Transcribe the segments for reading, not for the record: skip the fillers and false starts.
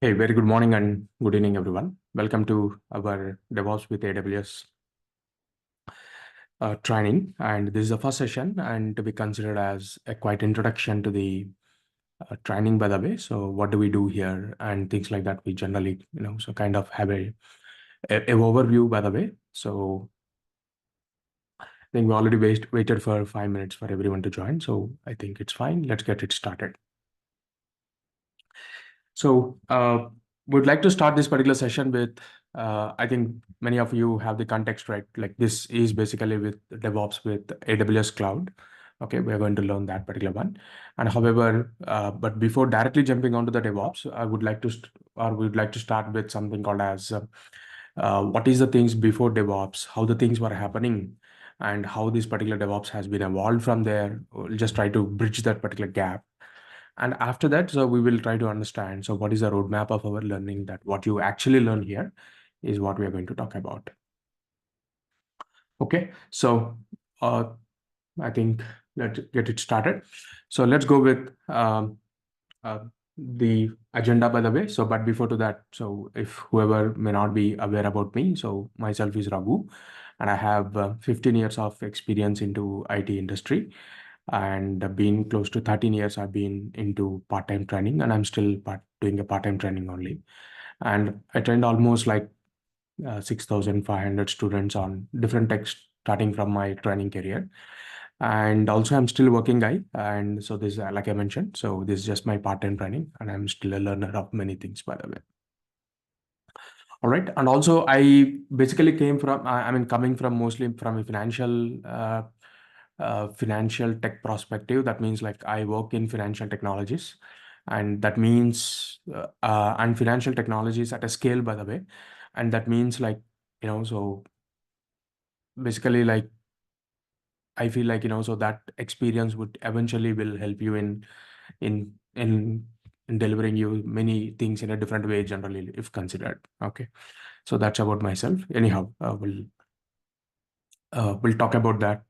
Hey, very good morning and good evening, everyone. Welcome to our DevOps with AWS training. And this is the first session and to be considered as a quite introduction to the training, by the way. So what do we do here and things like that. We generally, so kind of have a overview, by the way. So I think we already waited for 5 minutes for everyone to join. So I think it's fine. Let's get it started. So we'd like to start this particular session with, I think many of you have the context, right? Like this is basically with DevOps with AWS Cloud. Okay, we're going to learn that particular one. And however, but before directly jumping onto the DevOps, I would like to, we'd like to start with something called as what is the things before DevOps, how the things were happening, and how this particular DevOps has been evolved from there. We'll just try to bridge that particular gap. And after that, so we will try to understand. So what is the roadmap of our learning, that what you actually learn here is what we are going to talk about. Okay, so I think let's get it started. So let's go with uh, the agenda, by the way. So, but before to that, so if whoever may not be aware about me, so myself is Raghu, and I have 15 years of experience into IT industry, and been close to 13 years I've been into part-time training, and I'm still doing a part-time training only. And I trained almost like 6,500 students on different techs starting from my training career. And also I'm still working guy. And so this, like I mentioned, so this is just my part-time training, and I'm still a learner of many things, by the way. All right. And also I basically came from, I mean, coming from mostly from a financial tech perspective. That means like I work in financial technologies, and that means, and financial technologies at a scale, by the way. And that means like, so basically like, I feel like, so that experience would eventually will help you in in in delivering you many things in a different way, generally, if considered. Okay. So that's about myself. Anyhow, we'll talk about that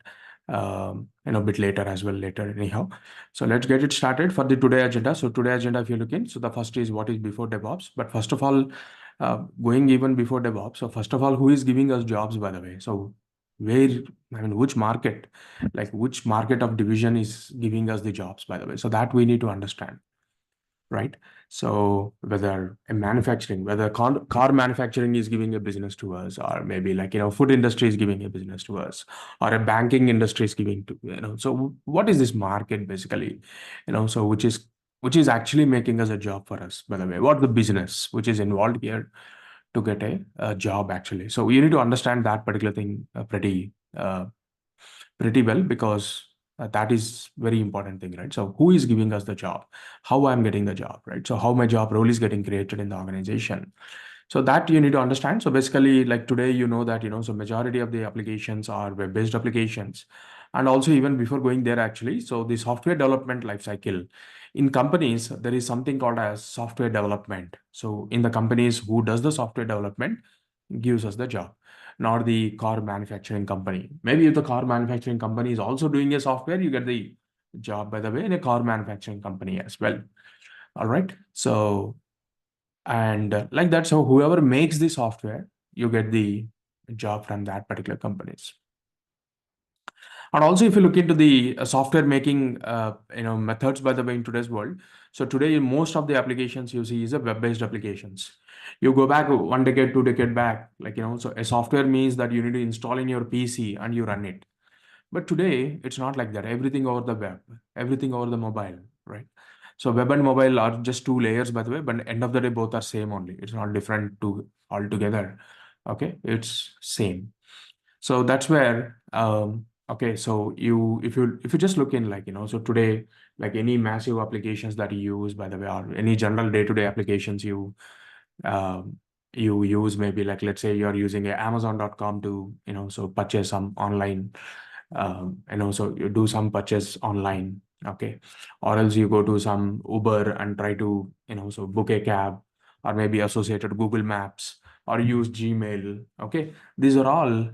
a bit later as well later. Anyhow, so let's get it started for the today agenda. So today agenda, if you look in, so the first is what is before DevOps. But first of all, going even before DevOps. So first of all, who is giving us jobs, by the way? So where, I mean, which market, like which market of division is giving us the jobs, by the way? So that we need to understand, right? So whether a manufacturing, whether car manufacturing is giving a business to us, or maybe like, food industry is giving a business to us, or a banking industry is giving to, so what is this market basically, so which is actually making us a job for us, by the way? What the business which is involved here to get a job actually? So you need to understand that particular thing pretty well, because that is very important thing, right? So who is giving us the job, how I'm getting the job, right? So how my job role is getting created in the organization. So that you need to understand. So basically, like today, that, so majority of the applications are web-based applications. And also even before going there, actually, so the software development life cycle in companies, there is something called as software development. So in the companies, who does the software development gives us the job, not the car manufacturing company. Maybe if the car manufacturing company is also doing a software, you get the job, by the way, in a car manufacturing company as well. All right. So, and like that, so whoever makes the software, you get the job from that particular companies. And also, if you look into the software making, methods, by the way, in today's world. So today, most of the applications you see is a web-based applications. You go back 1 decade, 2 decade back, like, so a software means that you need to install in your PC and you run it. But today, it's not like that. Everything over the web, everything over the mobile, right? So web and mobile are just two layers, by the way, but end of the day, both are same only. It's not different to altogether. Okay, it's same. So that's where, okay, so if you just look in, like, so today, like any massive applications that you use, by the way, or any general day-to-day applications um, you use, maybe like, let's say you're using a Amazon.com to, so purchase some online, so you do some purchase online, okay, or else you go to some Uber and try to, so book a cab, or maybe associated Google Maps, or use Gmail, okay. These are all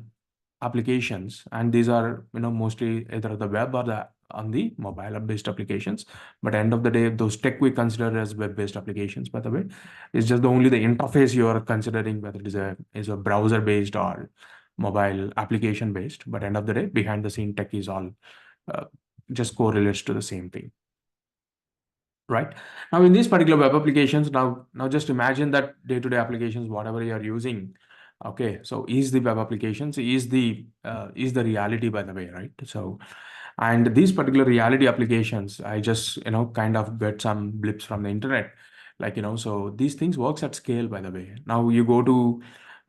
applications, and these are, mostly either the web or on the mobile based applications. But end of the day, those tech we consider as web based applications, by the way. It's just only the interface you are considering, whether it is a browser based or mobile application based. But end of the day, behind the scene tech is all uh, just correlates to the same thing. Right now, in these particular web applications, now just imagine that day-to-day applications, whatever you are using. Okay, so is the web applications is the reality, by the way, right? So, and these particular reality applications, I just kind of get some blips from the internet, like so these things works at scale, by the way. Now you go to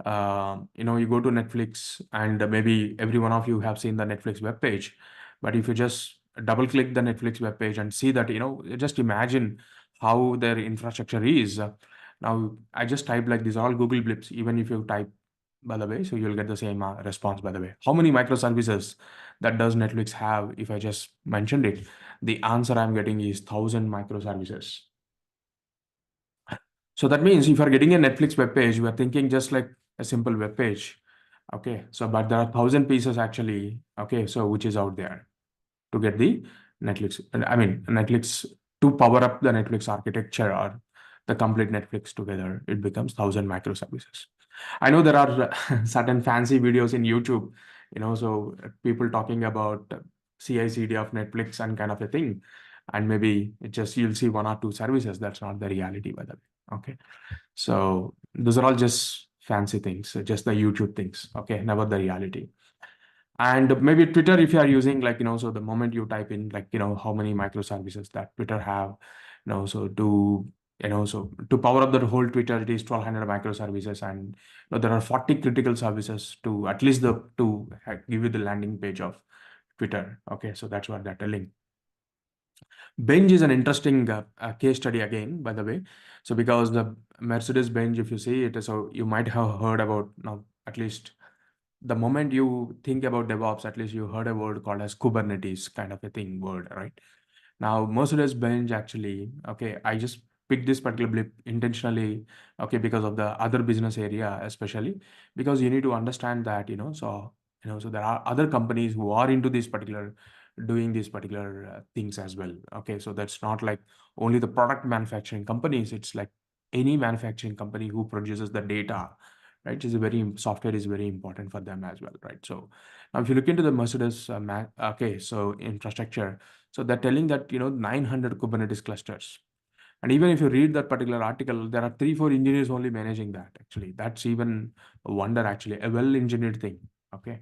you go to Netflix, and maybe every one of you have seen the Netflix web page. But if you just double click the Netflix web page and see that, just imagine how their infrastructure is. Now, I just type like these all Google blips, even if you type, by the way, so you'll get the same response, by the way. How many microservices that does Netflix have? If I just mentioned it, the answer I'm getting is 1,000 microservices. So that means if you're getting a Netflix web page, you are thinking just like a simple web page. Okay. So, but there are 1,000 pieces actually. Okay. So, which is out there to get the Netflix. I mean, Netflix to power up the Netflix architecture or the complete Netflix together, it becomes 1,000 microservices. I know there are certain fancy videos in YouTube, so people talking about CI/CD of Netflix and kind of a thing, and maybe it just you'll see one or two services. That's not the reality, by the way. Okay, so those are all just fancy things, just the YouTube things. Okay, never the reality. And maybe Twitter, if you are using like, so the moment you type in like, how many microservices that Twitter have, so to power up the whole Twitter, it is 1,200 microservices. And there are 40 critical services to at least to give you the landing page of Twitter. Okay, so that's what they're telling. Bench is an interesting case study again, by the way. So because the Mercedes Benz, if you see it, so you might have heard about now, at least the moment you think about DevOps, at least you heard a word called as Kubernetes kind of a thing word, right? Now, Mercedes-Benz actually, okay, I just picked this particular blip intentionally, okay, because of the other business area, especially because you need to understand that, so there are other companies who are into this particular, doing these particular things as well. Okay, so that's not like only the product manufacturing companies, it's like any manufacturing company who produces the data, right? Is a very software is very important for them as well, right? So now if you look into the Mercedes, okay, so infrastructure, so they're telling that 900 Kubernetes clusters. And even if you read that particular article, there are 3, 4 engineers only managing that. Actually, that's even a wonder. Actually, a well-engineered thing. Okay,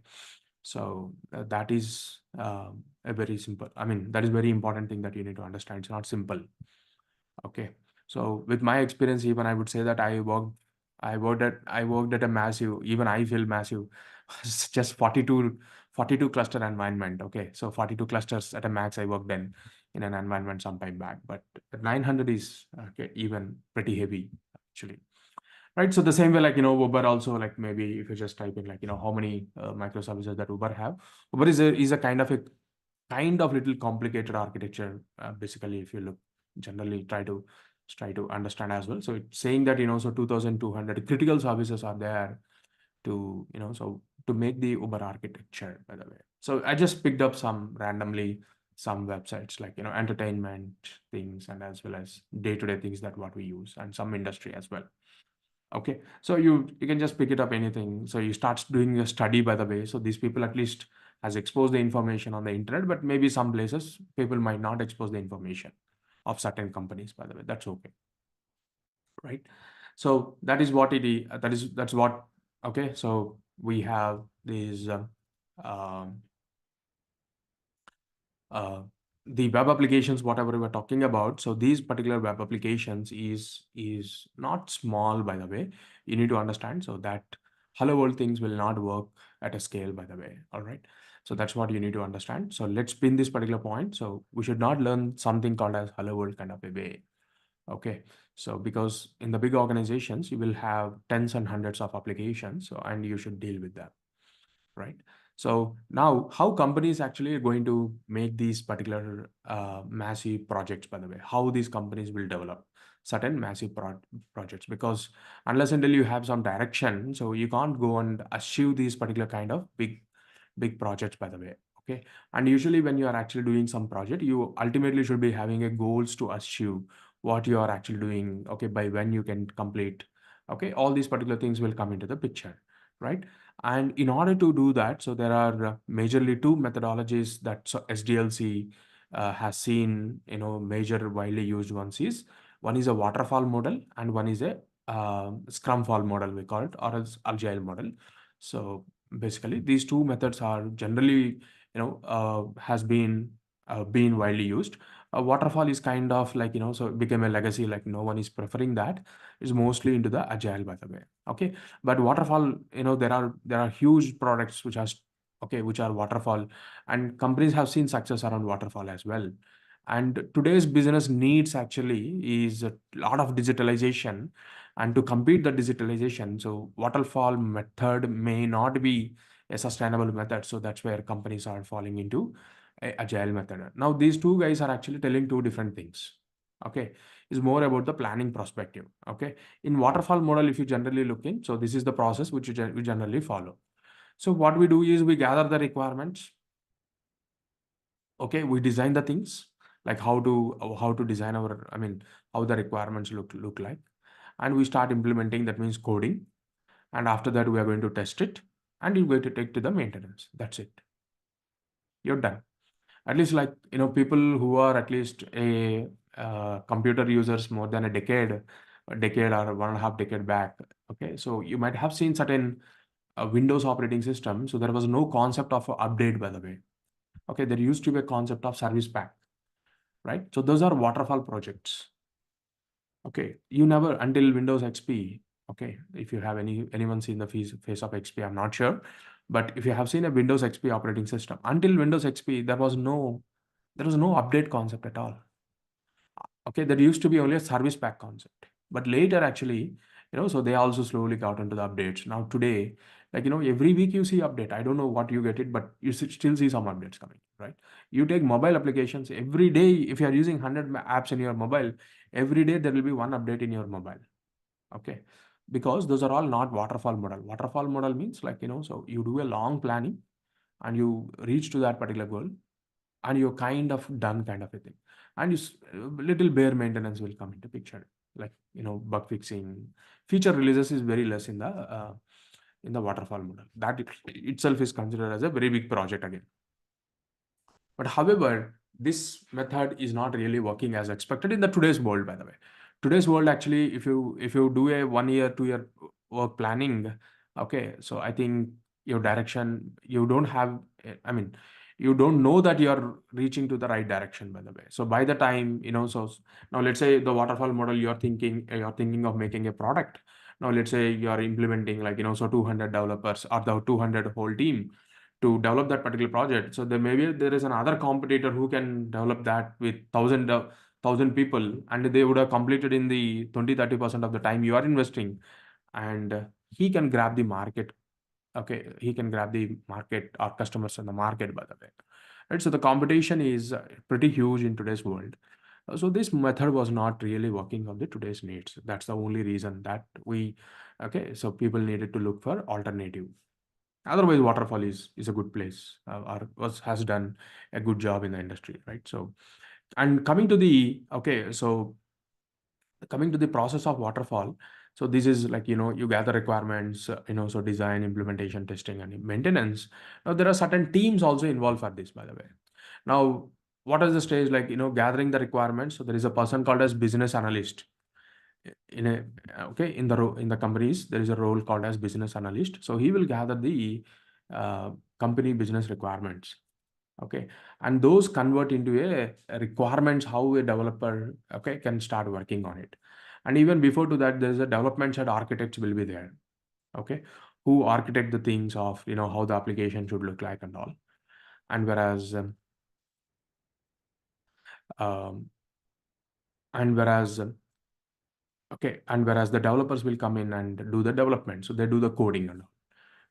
so that is a very simple. I mean, that is very important thing that you need to understand. It's not simple. Okay, so with my experience, even I would say that I worked at a massive. Even I feel massive. It's just 42 cluster environment. Okay, so 42 clusters at a max I worked in an environment some time back. But 900 is okay, even pretty heavy actually. Right. So the same way, like, Uber also, like maybe if you just type in like, how many microservices that Uber have. Uber is a kind of little complicated architecture. Basically, if you look generally try to understand as well. So it's saying that, so 2,200 critical services are there to, so to make the Uber architecture, by the way. So I just picked up some randomly some websites like, entertainment things and as well as day-to-day things that what we use and some industry as well. Okay, so you can just pick it up anything. So you start doing a study, by the way. So these people at least has exposed the information on the internet, but maybe some places people might not expose the information of certain companies, by the way. That's okay, right? So that is what it is. That's what. Okay, so we have these um, uh, the web applications, whatever we were talking about. So these particular web applications is not small, by the way. You need to understand so that hello world things will not work at a scale, by the way. All right. So that's what you need to understand. So let's pin this particular point. So we should not learn something called as hello world kind of a way. Okay. So because in the big organizations, you will have tens and hundreds of applications, so, and you should deal with that, right? So now how companies actually are going to make these particular massive projects, by the way, how these companies will develop certain massive projects, because unless until you have some direction, so you can't go and achieve these particular kind of big projects, by the way. Okay. And usually when you are actually doing some project, you ultimately should be having a goals to achieve what you are actually doing. Okay. By when you can complete. Okay. All these particular things will come into the picture, right? And in order to do that, so there are majorly two methodologies that SDLC has seen, major widely used ones is one is a waterfall model and one is a scrum fall model, we call it, or else agile model. So basically these two methods are generally has been widely used. Waterfall is kind of like, so it became a legacy, like no one is preferring that. It's mostly into the agile, by the way. Okay. But waterfall, there are huge products which are which are waterfall, and companies have seen success around waterfall as well. And today's business needs actually is a lot of digitalization, and to compete the digitalization, so waterfall method may not be a sustainable method. So that's where companies are falling into a agile method. Now these two guys are actually telling two different things. Okay. Is more about the planning perspective. Okay. In waterfall model, if you generally look in, so this is the process which we generally follow. So what we do is we gather the requirements. Okay. We design the things, like how to design our, how the requirements look like. And we start implementing, that means coding. And after that, we are going to test it, and you're going to take to the maintenance. That's it. You're done. At least, like, people who are at least a computer users more than a decade or 1.5 decade back. Okay. So you might have seen certain Windows operating system. So there was no concept of a update, by the way. Okay. There used to be a concept of service pack, right? So those are waterfall projects. Okay. You never, until Windows XP. Okay. If you have anyone seen the face of XP, I'm not sure. But if you have seen a Windows XP operating system, until Windows XP, there was no update concept at all. Okay, there used to be only a service pack concept. But later, actually, so they also slowly got into the updates. Now today, like, every week you see update. I don't know what you get it, but you still see some updates coming, right? You take mobile applications every day. If you are using 100 apps in your mobile, every day there will be one update in your mobile. Okay. Because those are all not waterfall model. Waterfall model means, like, so you do a long planning and you reach to that particular goal, and you're kind of done, kind of a thing. And little bare maintenance will come into picture, like, bug fixing, feature releases is very less in the waterfall model. That itself is considered as a very big project again. But however, this method is not really working as expected in the today's world, by the way. Today's world, actually, if you do a 1 year, 2 year work planning, okay, so I think your direction, you don't have, you don't know that you're reaching to the right direction, by the way. So by the time, so now let's say the waterfall model, you're thinking of making a product. Now let's say you're implementing, like, so 200 developers or the 200 whole team to develop that particular project. So there is another competitor who can develop that with thousand people, and they would have completed in the 20-30% of the time you are investing, and he can grab the market. Okay, he can grab the market or customers in the market, by the way. Right. So the competition is pretty huge in today's world. So this method was not really working on the today's needs. That's the only reason that okay, so people needed to look for alternative. Otherwise, waterfall is a good place, has done a good job in the industry, right? So, and coming to the process of waterfall. So this is like, you gather requirements, so design, implementation, testing, and maintenance. Now there are certain teams also involved for this, by the way. Now, what is the stage, like, gathering the requirements? So there is a person called as business analyst in a okay in the companies. There is a role called as business analyst. So he will gather the company business requirements. Okay. And those convert into a requirements, how a developer, okay, can start working on it. And even before to that, there's a development side architects will be there. Okay. Who architect the things of, how the application should look like and all. And whereas um, and whereas okay, and whereas the developers will come in and do the development, so they do the coding and all.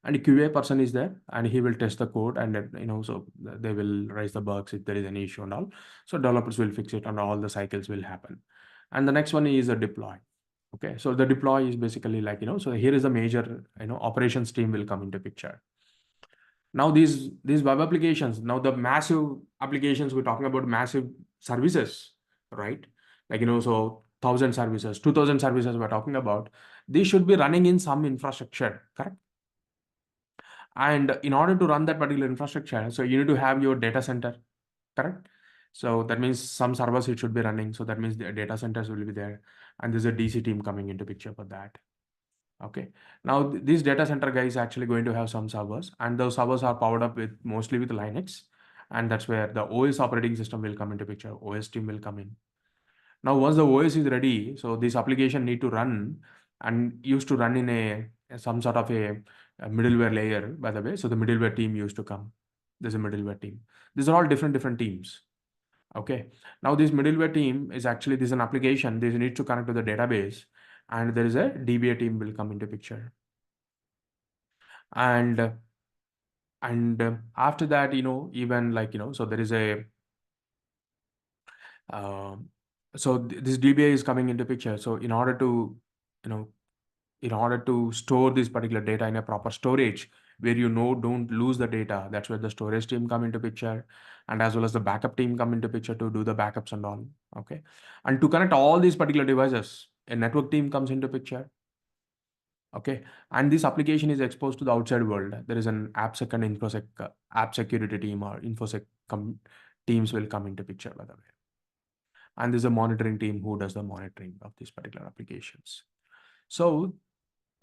And a QA person is there, and he will test the code, and then, so they will raise the bugs if there is any issue and all. So developers will fix it, and all the cycles will happen. And the next one is a deploy. Okay, so the deploy is basically like, so here is a major, operations team will come into picture. Now these web applications, now the massive applications, we're talking about massive services, right? Like, so 1,000 services, 2,000 services we're talking about. These should be running in some infrastructure, correct? And in order to run that particular infrastructure, so you need to have your data center, correct? So that means some servers it should be running. So that means the data centers will be there, and there's a DC team coming into picture for that. Okay. Now this data center guy is actually going to have some servers, and those servers are powered up with mostly with Linux, and that's where the OS operating system will come into picture. OS team will come in. Now once the OS is ready, so this application need to run and used to run in some sort of a middleware layer, by the way. So the middleware team used to come. There's a middleware team. These are all different teams. Okay. Now this middleware team is actually, this is an application. This needs to connect to the database, and there is a DBA team will come into picture. And after that, even like, so there is a this DBA is coming into picture. So you know, in order to store this particular data in a proper storage where don't lose the data, that's where the storage team come into picture, and as well as the backup team come into picture to do the backups and all. Okay. And to connect all these particular devices, a network team comes into picture. Okay. And this application is exposed to the outside world. There is an AppSec and InfoSec, app security team or InfoSec teams will come into picture, by the way. And there's a monitoring team who does the monitoring of these particular applications. So,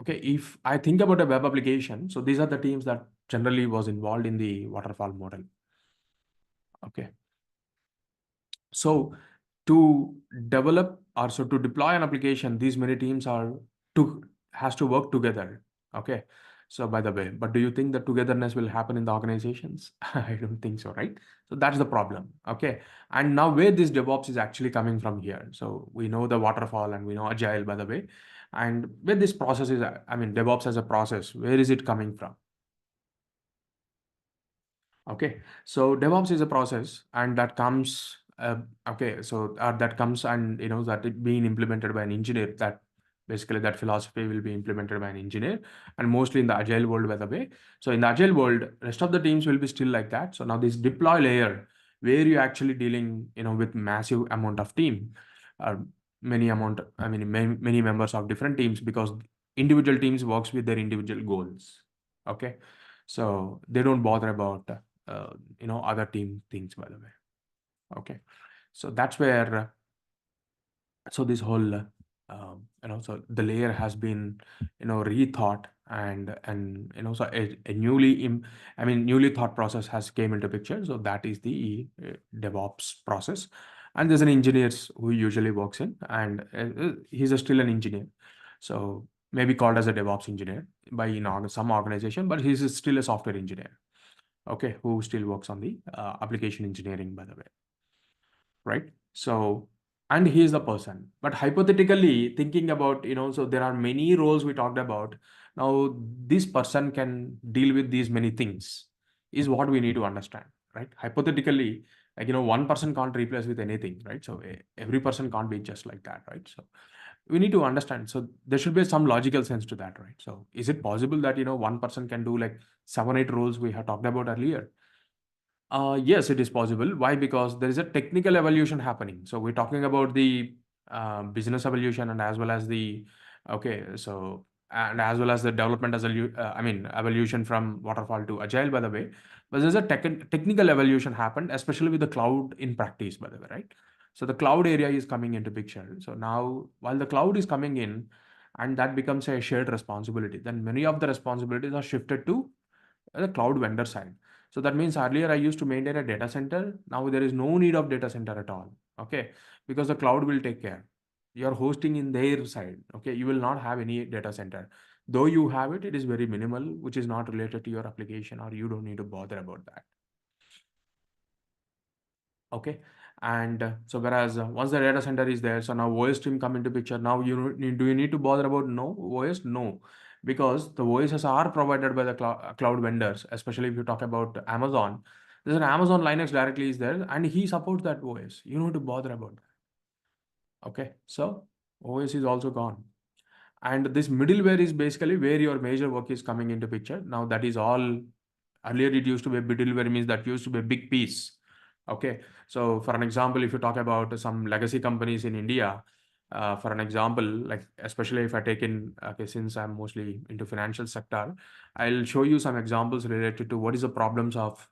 okay, if I think about a web application, so these are the teams that generally was involved in the waterfall model. Okay. So to develop or so to deploy an application, these many teams has to work together. Okay. So by the way, but do you think that togetherness will happen in the organizations? I don't think so, right? So that's the problem. Okay. And now where this DevOps is actually coming from here. So we know the waterfall and we know agile, by the way. And where this process is, I mean, DevOps as a process, where is it coming from? Okay, so DevOps is a process, and that comes. Okay, so that comes, and that it being implemented by an engineer. That basically that philosophy will be implemented by an engineer, and mostly in the agile world, by the way. So in the agile world, rest of the teams will be still like that. So now this deploy layer, where you actually dealing, with massive amount of team, uh, many members of different teams, because individual teams works with their individual goals. Okay, so they don't bother about other team things, by the way. Okay, so that's where so this whole so the layer has been rethought, and so a newly thought process has came into picture. So that is the DevOps process, and there's an engineers who usually works in, and he's still an engineer, so maybe called as a DevOps engineer by some organization, but he's still a software engineer. Okay, who still works on the application engineering, by the way, right? So, and he is the person. But hypothetically, thinking about, so there are many roles we talked about. Now, this person can deal with these many things, is what we need to understand, right? Hypothetically, like, one person can't replace with anything, right? So, every person can't be just like that, right? So, we need to understand. So, there should be some logical sense to that, right? So, is it possible that, one person can do like 7, 8 roles we have talked about earlier? Yes, it is possible. Why? Because there is a technical evolution happening. So we're talking about the business evolution, and as well as the okay, so and as well as the development as evolution from waterfall to agile, by the way. But there's a technical evolution happened, especially with the cloud in practice, by the way, right? So the cloud area is coming into picture. So now, while the cloud is coming in, and that becomes a shared responsibility, then many of the responsibilities are shifted to the cloud vendor side. So that means earlier I used to maintain a data center. Now there is no need of data center at all. Okay. Because the cloud will take care. You're hosting in their side. Okay. You will not have any data center. Though you have it, it is very minimal, which is not related to your application, or you don't need to bother about that. Okay. And so whereas once the data center is there, so now OS team come into picture. Now do you need to bother about no OS? No, because the OSs are provided by the cloud vendors, especially if you talk about Amazon. There's an Amazon Linux directly is there, and he supports that OS. You don't need to bother about that. Okay, so OS is also gone. And this middleware is basically where your major work is coming into picture. Now that is all Earlier it used to be a bit delivery, means that used to be a big piece. Okay, so for an example, if you talk about some legacy companies in India, for an example, like especially if I take in, okay, since I'm mostly into financial sector, I'll show you some examples related to what is the problems of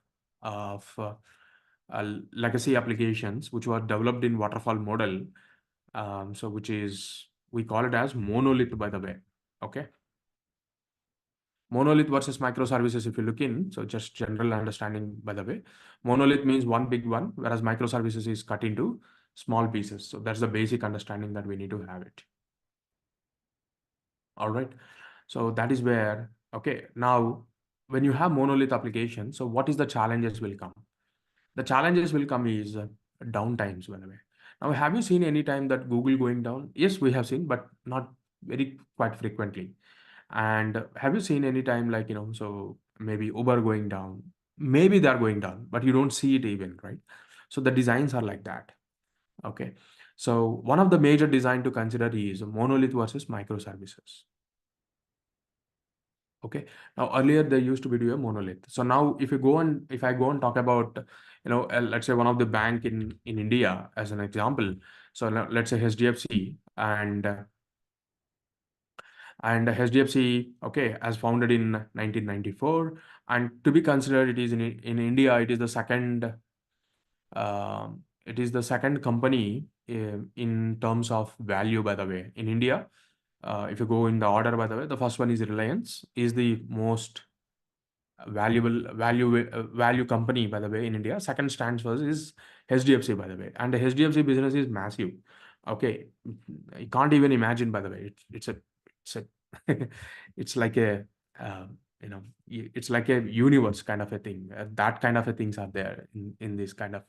legacy applications which were developed in waterfall model. So which is, we call it as monolith, by the way. Okay, monolith versus microservices, if you look in, so just general understanding, by the way, monolith means one big one, whereas microservices is cut into small pieces. So that's the basic understanding that we need to have it. All right, so that is where, okay, now when you have monolith application, so what is the challenges will come? The challenges will come is downtimes, by the way. Now, have you seen any time that Google going down? Yes, we have seen, but not very quite frequently. And have you seen any time, like, so maybe Uber going down? Maybe they're going down, but you don't see it even, right? So the designs are like that. Okay. So one of the major design to consider is monolith versus microservices. Okay. Now earlier they used to be do a monolith. So now if I go and talk about, let's say one of the bank in India as an example. So let's say HDFC, and HDFC, okay, as founded in 1994, and to be considered, it is in India, it is the second company in terms of value, by the way, in India. If you go in the order, by the way, the first one is Reliance, is the most value company, by the way, in India. Second stands for is HDFC, by the way, and the HDFC business is massive. Okay, you can't even imagine, by the way. It's a it's like a it's like a universe kind of a thing. That kind of a things are there in this kind of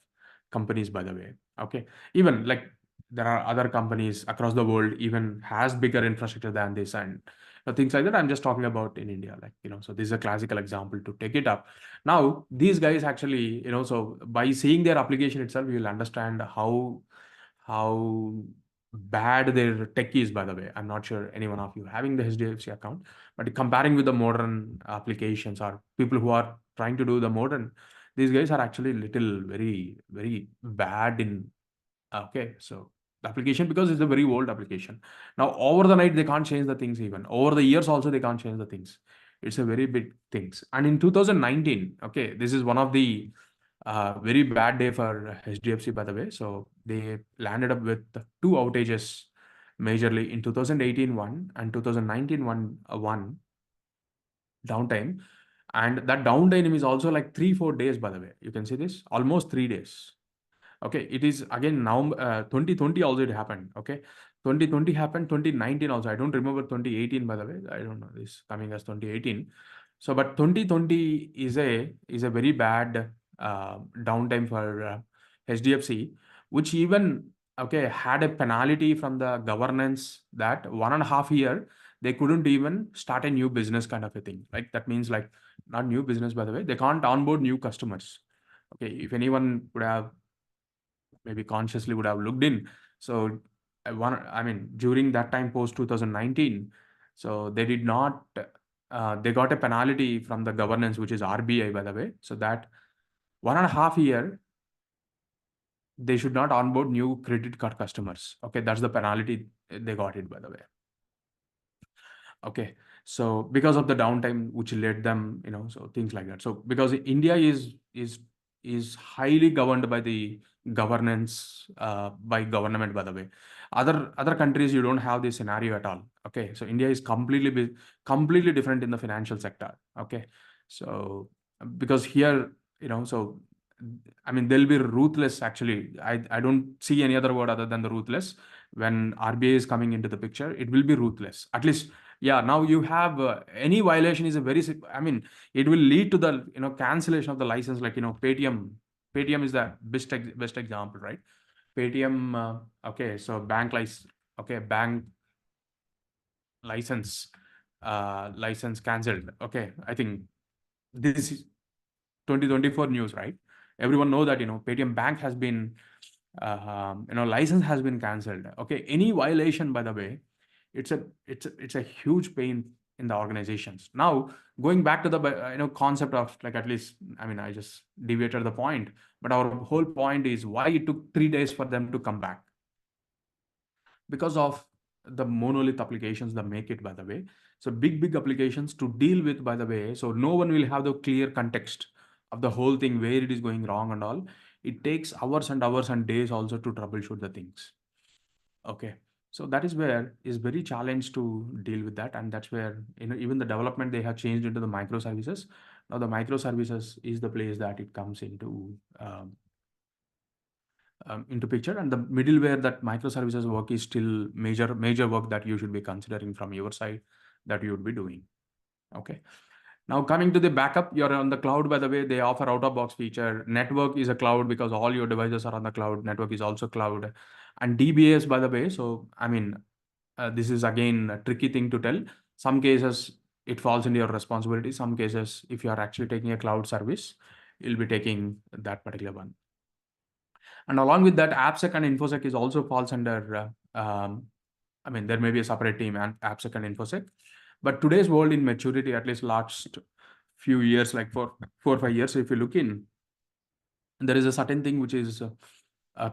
companies, by the way. Okay, even like there are other companies across the world even has bigger infrastructure than this, and things like that. I'm just talking about in India, like, so this is a classical example to take it up. Now these guys actually, so by seeing their application itself, you will understand how bad their tech is, by the way. I'm not sure any one of you having the HDFC account, but comparing with the modern applications or people who are trying to do the modern, these guys are actually little very, very bad in. Okay, so the application, because it's a very old application. Now, over the night, they can't change the things even. Over the years, also, they can't change the things. It's a very big things. And in 2019, okay, this is one of the very bad day for HDFC, by the way. So they landed up with two outages majorly in 2018 one and 2019 one downtime. And that downtime is also like 3-4 days, by the way. You can see this, almost 3 days. Okay, it is again now 2020 also it happened. Okay, 2020 happened, 2019 also. I don't remember 2018, by the way. I don't know this coming as 2018. So, but 2020 is a very bad downtime for HDFC, which even, okay, had a penalty from the governance that 1.5 year they couldn't even start a new business kind of a thing. Like that means like not new business, by the way. They can't onboard new customers. Okay, if anyone would have maybe consciously would have looked in. So I mean, during that time post 2019, so they did not, they got a penalty from the governance, which is RBI, by the way. So that 1.5 year, they should not onboard new credit card customers. Okay, that's the penalty they got it, by the way. Okay, so because of the downtime which led them, so things like that. So because India is highly governed by the governance by government, by the way. Other countries, you don't have this scenario at all. Okay, so India is completely different in the financial sector. Okay, so because here, so I mean, they'll be ruthless. Actually, I don't see any other word other than the ruthless. When RBI is coming into the picture, it will be ruthless. At least, yeah. Now you have any violation is a very. I mean, it will lead to the cancellation of the license. Like Paytm. Paytm is the best example, right? Paytm. Okay, so bank license. Okay, bank license. License cancelled. Okay, I think this is 2024 news, right? Everyone know that Paytm Bank has been license has been cancelled. Okay, any violation, by the way, it's a huge pain in the organizations. Now, going back to the concept of, like, at least, I mean, I just deviated the point, but our whole point is why it took 3 days for them to come back. Because of the monolith applications that make it, by the way. So big applications to deal with, by the way. So no one will have the clear context of the whole thing, where it is going wrong and all. It takes hours and hours and days also to troubleshoot the things. Okay. So that is where is very challenged to deal with that. And that's where, even the development, they have changed into the microservices. Now the microservices is the place that it comes into picture, and the middleware that microservices work is still major work that you should be considering from your side that you would be doing. Okay. Now coming to the backup, you're on the cloud, by the way. They offer out of box feature. Network is a cloud because all your devices are on the cloud. Network is also cloud, and DBAs, by the way. So I mean, this is again a tricky thing to tell. Some cases it falls into your responsibility. Some cases, if you are actually taking a cloud service, you'll be taking that particular one. And along with that, AppSec and InfoSec is also falls under, I mean, there may be a separate team and AppSec and InfoSec. But today's world in maturity, at least last few years, like 4 or 5 years, if you look in, there is a certain thing which is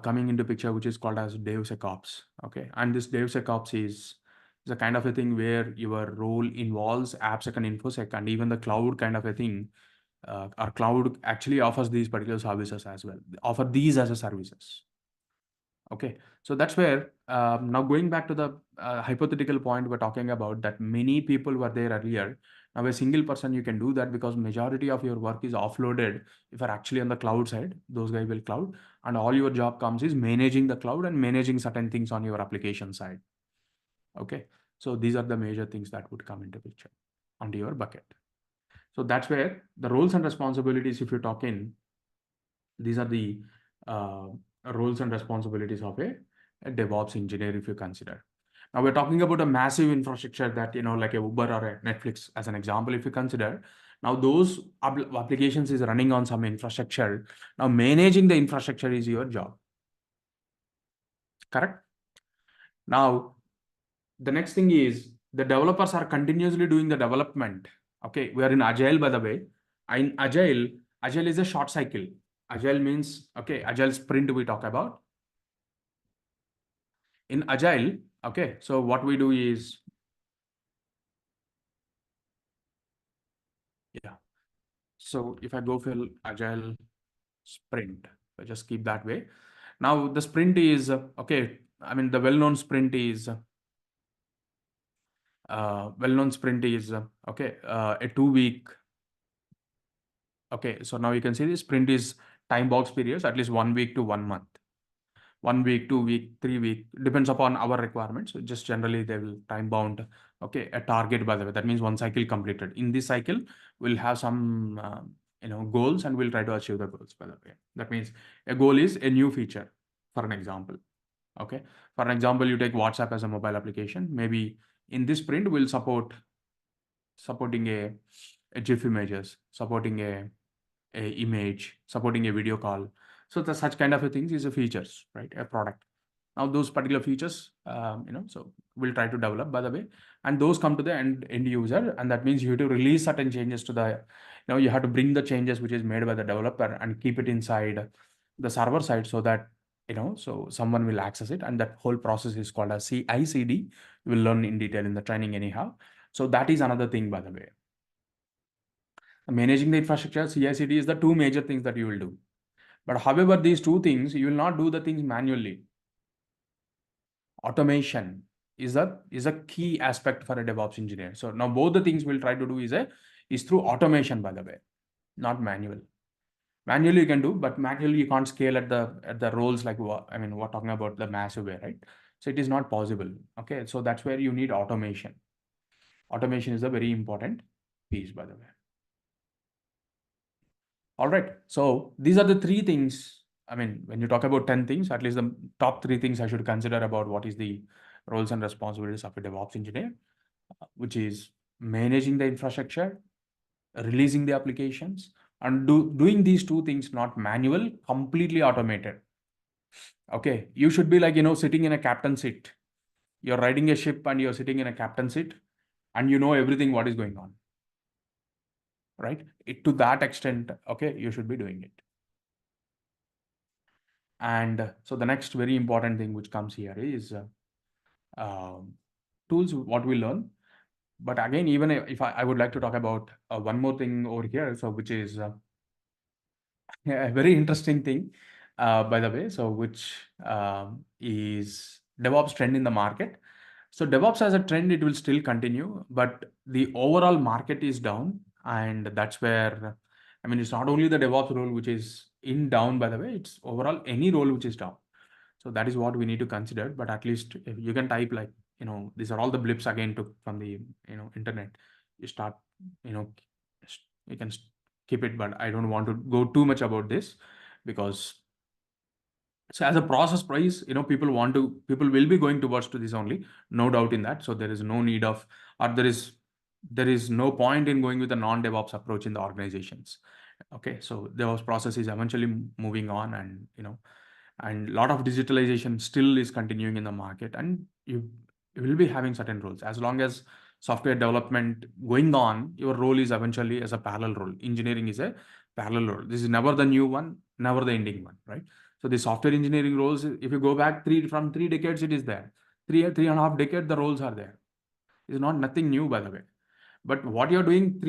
coming into picture, which is called as DevSecOps. Okay. And this DevSecOps is a kind of a thing where your role involves AppSec and InfoSec, and even the cloud kind of a thing. Our cloud actually offers these particular services as well. They offer these as a services. Okay, so that's where, now going back to the hypothetical point we're talking about, that many people were there earlier. Now a single person, you can do that because majority of your work is offloaded. If you're actually on the cloud side, those guys will cloud, and all your job comes is managing the cloud and managing certain things on your application side. Okay, so these are the major things that would come into picture onto your bucket. So that's where the roles and responsibilities, if you're talking, these are the roles and responsibilities of a DevOps engineer, if you consider. Now we're talking about a massive infrastructure that, like a Uber or a Netflix as an example, if you consider. Now those applications is running on some infrastructure. Now managing the infrastructure is your job. Correct? Now, the next thing is the developers are continuously doing the development. Okay, we are in Agile, by the way. In Agile is a short cycle. Agile means, okay, Agile sprint we talk about. In Agile, okay, so what we do is, yeah. So if I go for Agile sprint, I just keep that way. Now the sprint is, okay, I mean, the well-known sprint is, okay, a 2 week. Okay, so now you can see this sprint is time box periods, at least 1 week to 1 month. 1 week, 2 week, 3 week, depends upon our requirements. So just generally they will time bound, okay, a target, by the way. That means one cycle completed. In this cycle, we'll have some, goals, and we'll try to achieve the goals, by the way. That means a goal is a new feature, for an example. Okay. For an example, you take WhatsApp as a mobile application. Maybe in this sprint, we'll supporting a GIF images, supporting a image, supporting a video call. So the such kind of a things is a features, right? A product. Now those particular features, so we'll try to develop, by the way, and those come to the end user, and that means you have to release certain changes to the, you have to bring the changes which is made by the developer and keep it inside the server side, so that, so someone will access it, and that whole process is called as CI/CD. You will learn in detail in the training anyhow. So that is another thing, by the way. Managing the infrastructure, CI/CD is the two major things that you will do. But however, these two things, you will not do the things manually. Automation is a key aspect for a DevOps engineer. So now both the things we'll try to do is through automation, by the way, not manual. Manually you can do, but manually you can't scale at the roles, like, I mean, we're talking about the massive way, right? So it is not possible. Okay, so that's where you need automation. Automation is a very important piece, by the way. All right. So these are the 3 things. I mean, when you talk about 10 things, at least the top 3 things I should consider about what is the roles and responsibilities of a DevOps engineer, which is managing the infrastructure, releasing the applications, and doing these 2 things, not manual, completely automated. Okay. You should be like, sitting in a captain seat. You're riding a ship and you're sitting in a captain seat. and you know everything what is going on, right? To that extent, okay, you should be doing it. And so the next very important thing which comes here is um, tools, what we learn. But again, even if I would like to talk about one more thing over here, so which is a very interesting thing, by the way, so which is DevOps trend in the market. So DevOps as a trend, it will still continue, but the overall market is down, and that's where, I mean, it's not only the DevOps role which is in down, by the way, it's overall any role which is down. So that is what we need to consider. But at least if you can type like, these are all the blips again took from the, internet. You start, you know, you can keep it, but I don't want to go too much about this, because so as a process price, people will be going towards to this only, no doubt in that. So there is no need of, or there is no point in going with a non-DevOps approach in the organizations. Okay, so DevOps process is eventually moving on, and a lot of digitalization still is continuing in the market, and you will be having certain roles. As long as software development going on, your role is eventually as a parallel role. Engineering is a parallel role. This is never the new one, never the ending one, right? So the software engineering roles, if you go back from 3 decades, it is there. 3 and a half decades, the roles are there. It's not nothing new, by the way. But what you're doing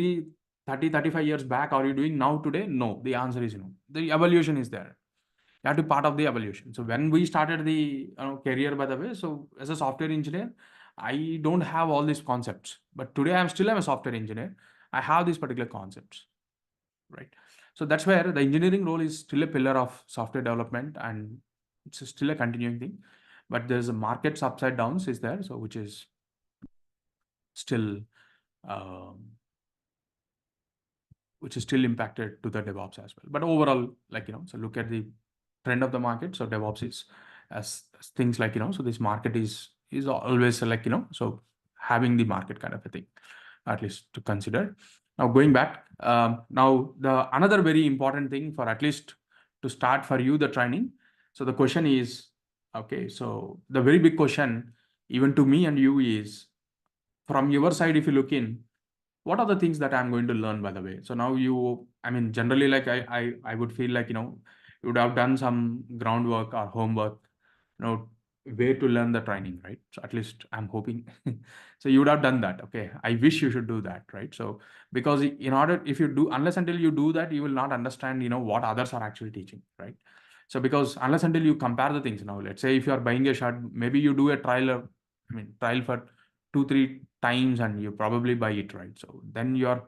35 years back, are you doing now today? No. The answer is no. The evolution is there. You have to be part of the evolution. So when we started the career, by the way, so as a software engineer, I don't have all these concepts. But today I'm a software engineer. I have these particular concepts, right? So that's where the engineering role is still a pillar of software development, and it's still a continuing thing. But there's a market's upside downs is there, so which is still um, impacted to the DevOps as well. But overall, so look at the trend of the market. So DevOps is as things like, so this market is always like, so having the market kind of a thing, at least to consider. Now going back, now the another very important thing for at least to start for you the training. So the question is, okay, so the very big question, even to me and you, is from your side, if you look in, what are the things that I'm going to learn, by the way? So now I mean, generally, like I would feel like, you would have done some groundwork or homework, where to learn the training, right? So at least I'm hoping. So you would have done that. Okay. I wish you should do that, right? So because if you do, unless until you do that, you will not understand, what others are actually teaching, right? So because unless until you compare the things, now, let's say if you are buying a shirt, maybe you do a trial for 2-3 times and you probably buy it, right? So then you're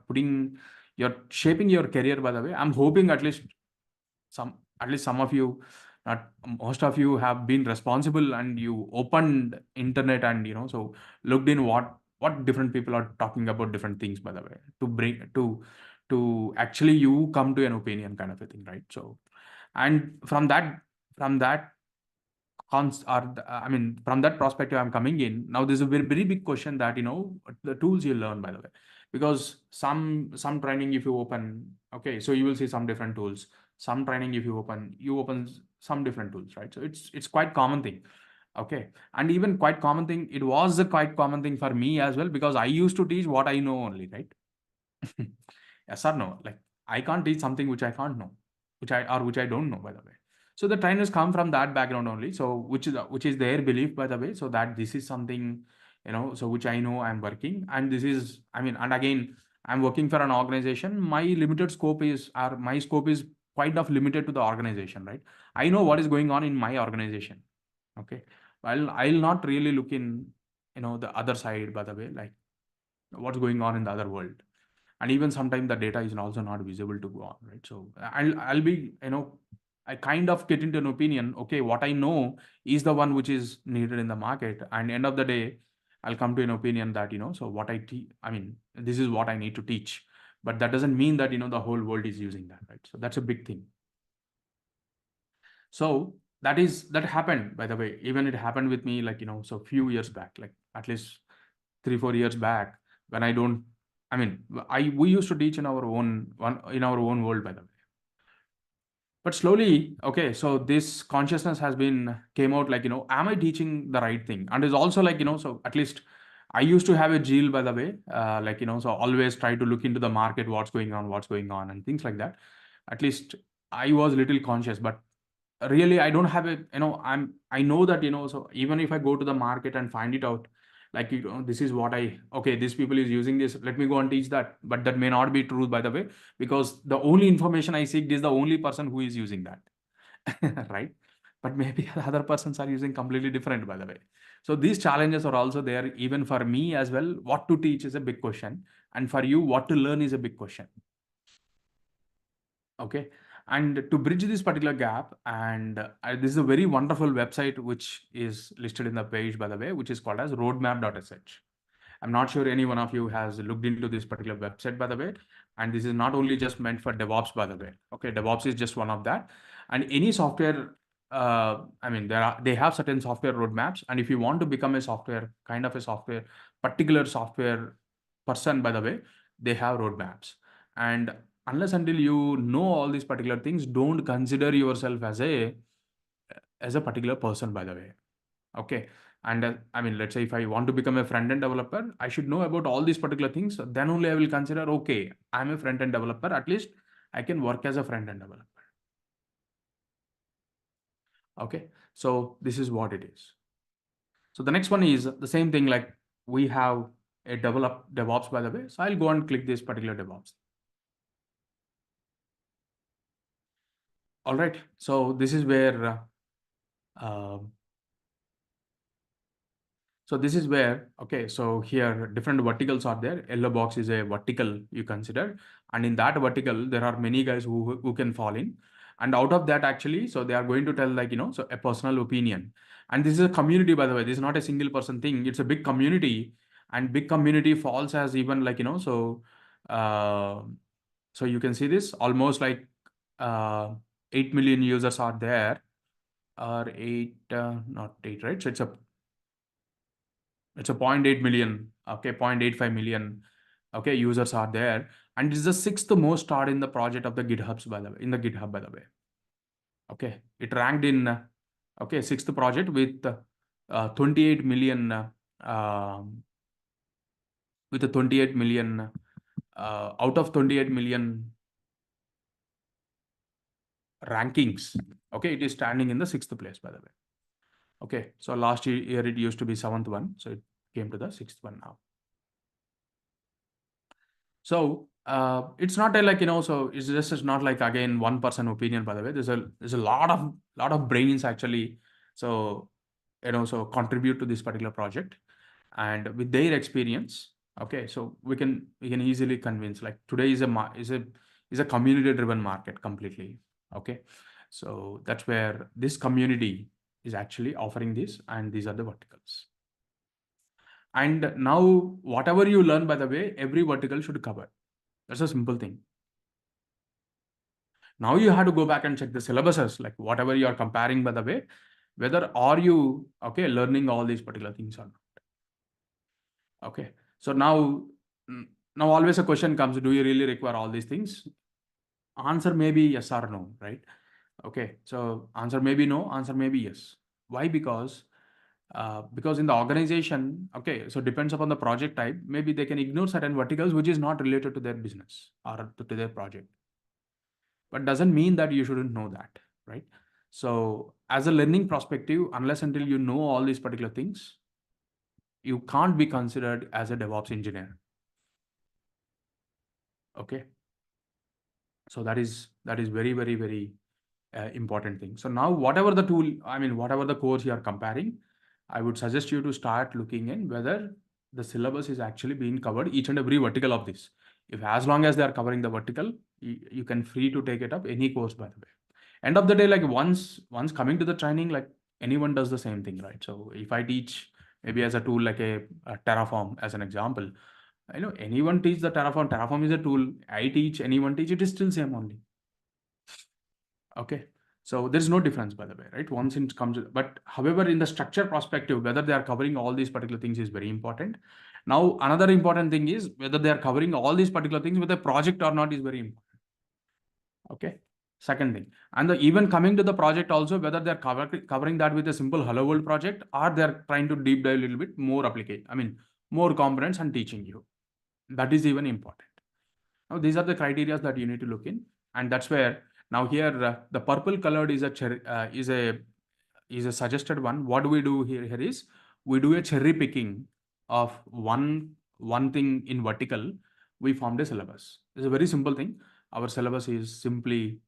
shaping your career, by the way. I'm hoping at least some of you, not most of you, have been responsible and you opened internet and so looked in what different people are talking about different things, by the way, to bring to actually you come to an opinion kind of a thing, right? So, and from that I mean, from that perspective, I'm coming in. Now, there's a very, very big question that, the tools you learn, by the way, because some training, if you open, okay, so you will see some different tools. Some training, if you open some different tools, right? So it's quite common thing. Okay. And even quite common thing, it was a quite common thing for me as well, because I used to teach what I know only, right? Yes or no? Like, I can't teach something which I can't know, which I don't know, by the way. So the trainers come from that background only. So which is their belief, by the way. So that this is something, so which I know I'm working, and this is, I mean, and again, I'm working for an organization. My scope is quite of limited to the organization, right? I know what is going on in my organization. Okay. I'll not really look in, the other side, by the way, like what's going on in the other world. And even sometimes the data is also not visible to go on, right? So I'll be, I kind of get into an opinion, okay, what I know is the one which is needed in the market, and end of the day, I'll come to an opinion that, so what I teach, I mean, this is what I need to teach. But that doesn't mean that, the whole world is using that, right? So that's a big thing. So that happened, by the way. Even it happened with me, like, so few years back, like at least 3-4 years back, when I don't, I mean, we used to teach in our own world, by the way. But slowly, okay, so this consciousness has been came out, like, am I teaching the right thing? And it's also like, so at least I used to have a zeal, by the way, so always try to look into the market, what's going on, and things like that. At least I was little conscious, but really I don't have a, I know that, so even if I go to the market and find it out, this is what okay, these people is using this, let me go and teach that. But that may not be true, by the way, because the only information I seek is the only person who is using that. Right? But maybe other persons are using completely different, by the way. So these challenges are also there even for me as well. What to teach is a big question, and for you, what to learn is a big question. Okay. And to bridge this particular gap, and this is a very wonderful website which is listed in the page, by the way, which is called as roadmap.sh. I'm not sure any one of you has looked into this particular website, by the way. And this is not only just meant for DevOps, by the way. Okay, DevOps is just one of that. And any software, they have certain software roadmaps. And if you want to become a particular software person, by the way, they have roadmaps. And unless until you know all these particular things, don't consider yourself as a particular person, by the way. Okay. And let's say if I want to become a front-end developer, I should know about all these particular things. Then only I will consider, okay, I'm a front-end developer. At least I can work as a front-end developer. Okay. So this is what it is. So the next one is the same thing, like we have a DevOps, by the way. So I'll go and click this particular DevOps. All right. So this is where okay, so here different verticals are there. Yellow box is a vertical you consider. And in that vertical, there are many guys who can fall in. And out of that, actually, so they are going to tell, so a personal opinion. And this is a community, by the way. This is not a single person thing. It's a big community. And big community falls as even so you can see this almost 8 million users are there. Or not 8, right? So it's a 0.8 million, okay, 0.85 million, okay, users are there. And this is the 6th most starred in the project of the GitHubs, by the way, in the GitHub, by the way. Okay, it ranked in, okay, 6th project with 28 million, with a 28 million, out of 28 million rankings, okay, it is standing in the 6th place, by the way. Okay, so last year it used to be 7th one, so it came to the 6th one now. So it's not so it's just not like again one person opinion, by the way. There's a lot of brains actually, so so contribute to this particular project, and with their experience, okay, so we can easily convince, like today is a community driven market completely. Okay, so that's where this community is actually offering this, and these are the verticals. And now whatever you learn, by the way, every vertical should cover. That's a simple thing. Now you have to go back and check the syllabuses, like whatever you are comparing, by the way, whether are you, okay, learning all these particular things or not. Okay. So now always a question comes, do you really require all these things? Answer may be yes or no, right? Okay. So answer may be no, answer may be yes. Why? Because in the organization, okay, so depends upon the project type, maybe they can ignore certain verticals which is not related to their business or to their project. But doesn't mean that you shouldn't know that, right? So as a learning perspective, unless until you know all these particular things, you can't be considered as a DevOps engineer. Okay. So that is very, very, very important thing. So now whatever the tool, whatever the course you are comparing, I would suggest you to start looking in whether the syllabus is actually being covered each and every vertical of this. If as long as they are covering the vertical, you can free to take it up any course, by the way. End of the day, like once coming to the training, like anyone does the same thing, right? So if I teach maybe as a tool like a Terraform as an example, I know anyone teach the Terraform is a tool. I teach, anyone teach, it is still same only. Okay. So there's no difference, by the way, right? Once it comes, but however, in the structure perspective, whether they are covering all these particular things is very important. Now, another important thing is whether they are covering all these particular things with a project or not is very important. Okay. Second thing, and even coming to the project also, whether they're covering that with a simple Hello World project or they're trying to deep dive a little bit more application. more components and teaching you. That is even important. Now, these are the criteria that you need to look in, and that's where now here the purple colored is a suggested one. What do we do here is we do a cherry picking of one thing in vertical. We formed a syllabus. It's a very simple thing. Our syllabus is simply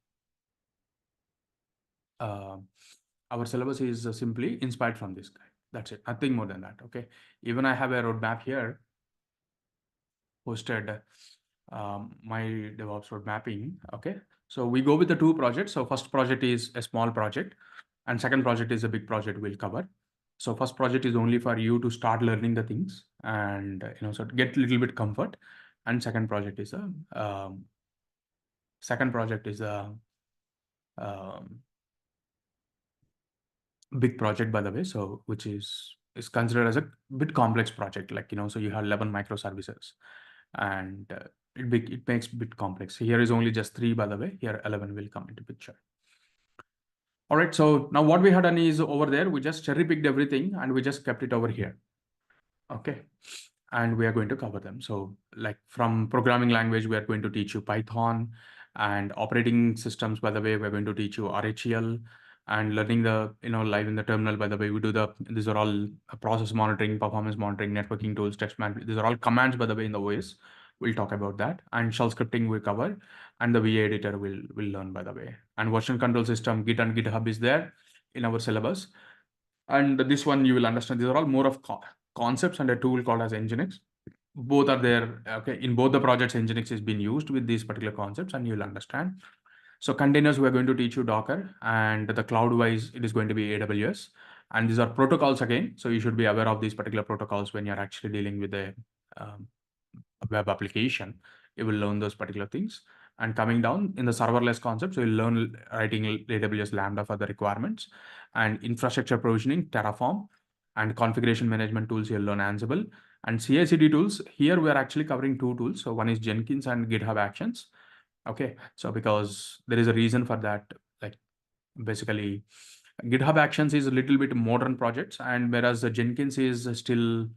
uh, simply inspired from this guy. That's it. Nothing more than that. Okay. Even I have a roadmap here posted, my DevOps road mapping. Okay. So we go with the two projects. So first project is a small project and second project is a big project we'll cover. So first project is only for you to start learning the things and, so get a little bit comfort. And second project is a um, big project, by the way. So which is considered as a bit complex project, like, so you have 11 microservices and it makes a bit complex. Here is only just 3, by the way. Here 11 will come into picture. All right, so now what we had done is over there, we just cherry picked everything and we just kept it over here. Okay. And we are going to cover them. So like from programming language, we are going to teach you Python, and operating systems, by the way, we're going to teach you RHEL, and learning the, live in the terminal, by the way, these are all process monitoring, performance monitoring, networking tools, test management. These are all commands, by the way, in the OS. We'll talk about that. And shell scripting we cover, and the VA editor will learn, by the way. And version control system, Git and GitHub is there in our syllabus. And this one you will understand. These are all more of concepts and a tool called as Nginx. Both are there. Okay, in both the projects, Nginx is being used with these particular concepts, and you'll understand. So containers, we are going to teach you Docker, and the cloud wise, it is going to be AWS. And these are protocols again. So you should be aware of these particular protocols when you're actually dealing with um, a web application. You will learn those particular things. And coming down in the serverless concepts, you'll learn writing AWS Lambda for the requirements, and infrastructure provisioning, Terraform, and configuration management tools, you'll learn Ansible. And CI/CD tools, here we are actually covering 2 tools. So one is Jenkins and GitHub Actions. Okay, so because there is a reason for that, like basically GitHub Actions is a little bit modern projects, and whereas the Jenkins is still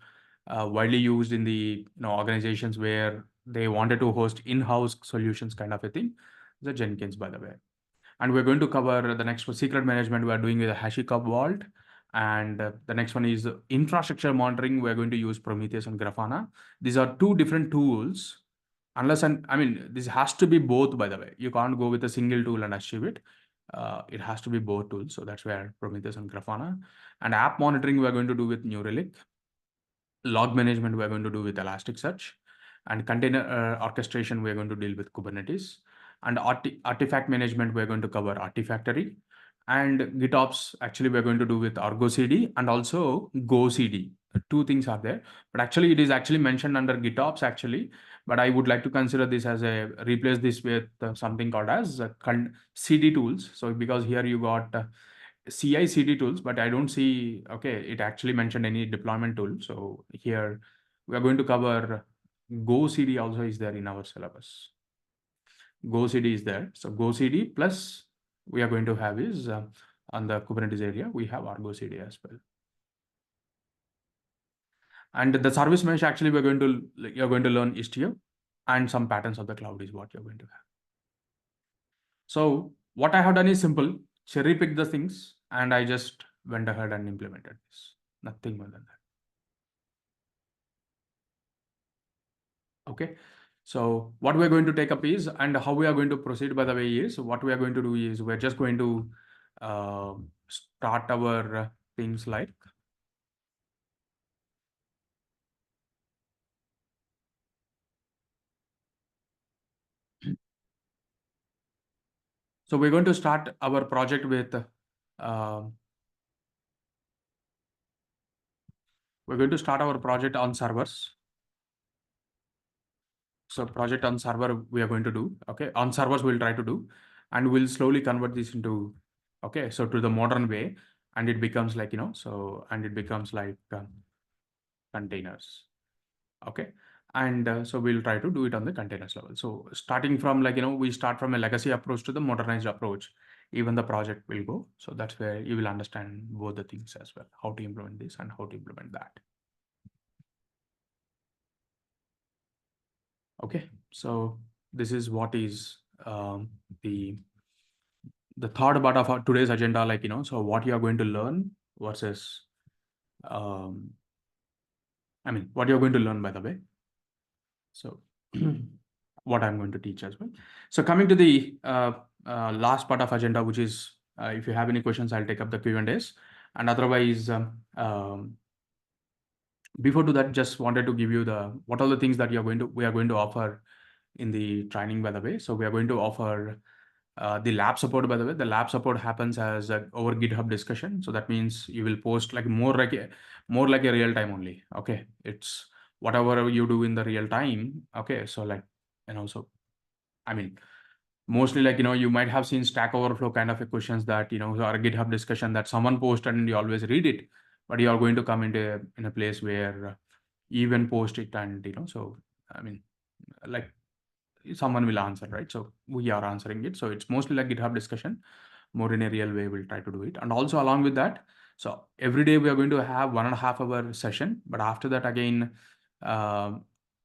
widely used in the organizations where they wanted to host in-house solutions, kind of a thing. The Jenkins, by the way. And we're going to cover the next one, secret management. We are doing with a HashiCorp Vault, and the next one is infrastructure monitoring. We're going to use Prometheus and Grafana. These are 2 different tools. Unless, and I mean, this has to be both, by the way. You can't go with a single tool and achieve it. It has to be both tools. So that's where Prometheus and Grafana. And app monitoring, we're going to do with New Relic. Log management, we're going to do with Elasticsearch. And container orchestration, we're going to deal with Kubernetes. And artifact management, we're going to cover Artifactory. And GitOps, actually, we're going to do with Argo CD and also Go CD. 2 things are there, but actually it is actually mentioned under GitOps actually. But I would like to consider this as replace this with something called as CD tools. So because here you got CI/CD tools, but I don't see, okay, it actually mentioned any deployment tool. So here we are going to cover Go CD also is there in our syllabus. Go CD is there. So Go CD plus we are going to have is on the Kubernetes area, we have Argo CD as well. And the service mesh, actually, you're going to learn Istio, and some patterns of the cloud is what you're going to have. So what I have done is simple, cherry pick the things, and I just went ahead and implemented this. Nothing more than that. Okay. So what we're going to take up is, and how we are going to proceed, by the way, is what we are going to do is we're just going to start our things like, so we're going to start our project with, we're going to start our project on servers. So project on server we are going to do, okay, on servers we'll try to do, and we'll slowly convert this into, okay, so to the modern way, and it becomes like, and it becomes like containers, okay. And so we'll try to do it on the containers level. So starting from like, we start from a legacy approach to the modernized approach, even the project will go. So that's where you will understand both the things as well, how to implement this and how to implement that. Okay, so this is what is the third part of our today's agenda, like, so what you are going to learn versus, um, what you're going to learn, by the way. So what I'm going to teach as well. So coming to the last part of agenda, which is, if you have any questions, I'll take up the Q&As. And otherwise, before to that, just wanted to give you what are the things that we are going to offer in the training, by the way. So we are going to offer the lab support, by the way. The lab support happens as over GitHub discussion. So that means you will post like more like a real time only. Okay, it's whatever you do in the real time. Okay, so like, so I mean, mostly like, you might have seen Stack Overflow kind of a questions that, or a GitHub discussion that someone posted and you always read it, but you are going to come in a place where you even post it, and so I mean, like, someone will answer, right? So we are answering it. So it's mostly like GitHub discussion, more in a real way. We'll try to do it. And also along with that, so every day we are going to have 1.5 hour session, but after that again, uh,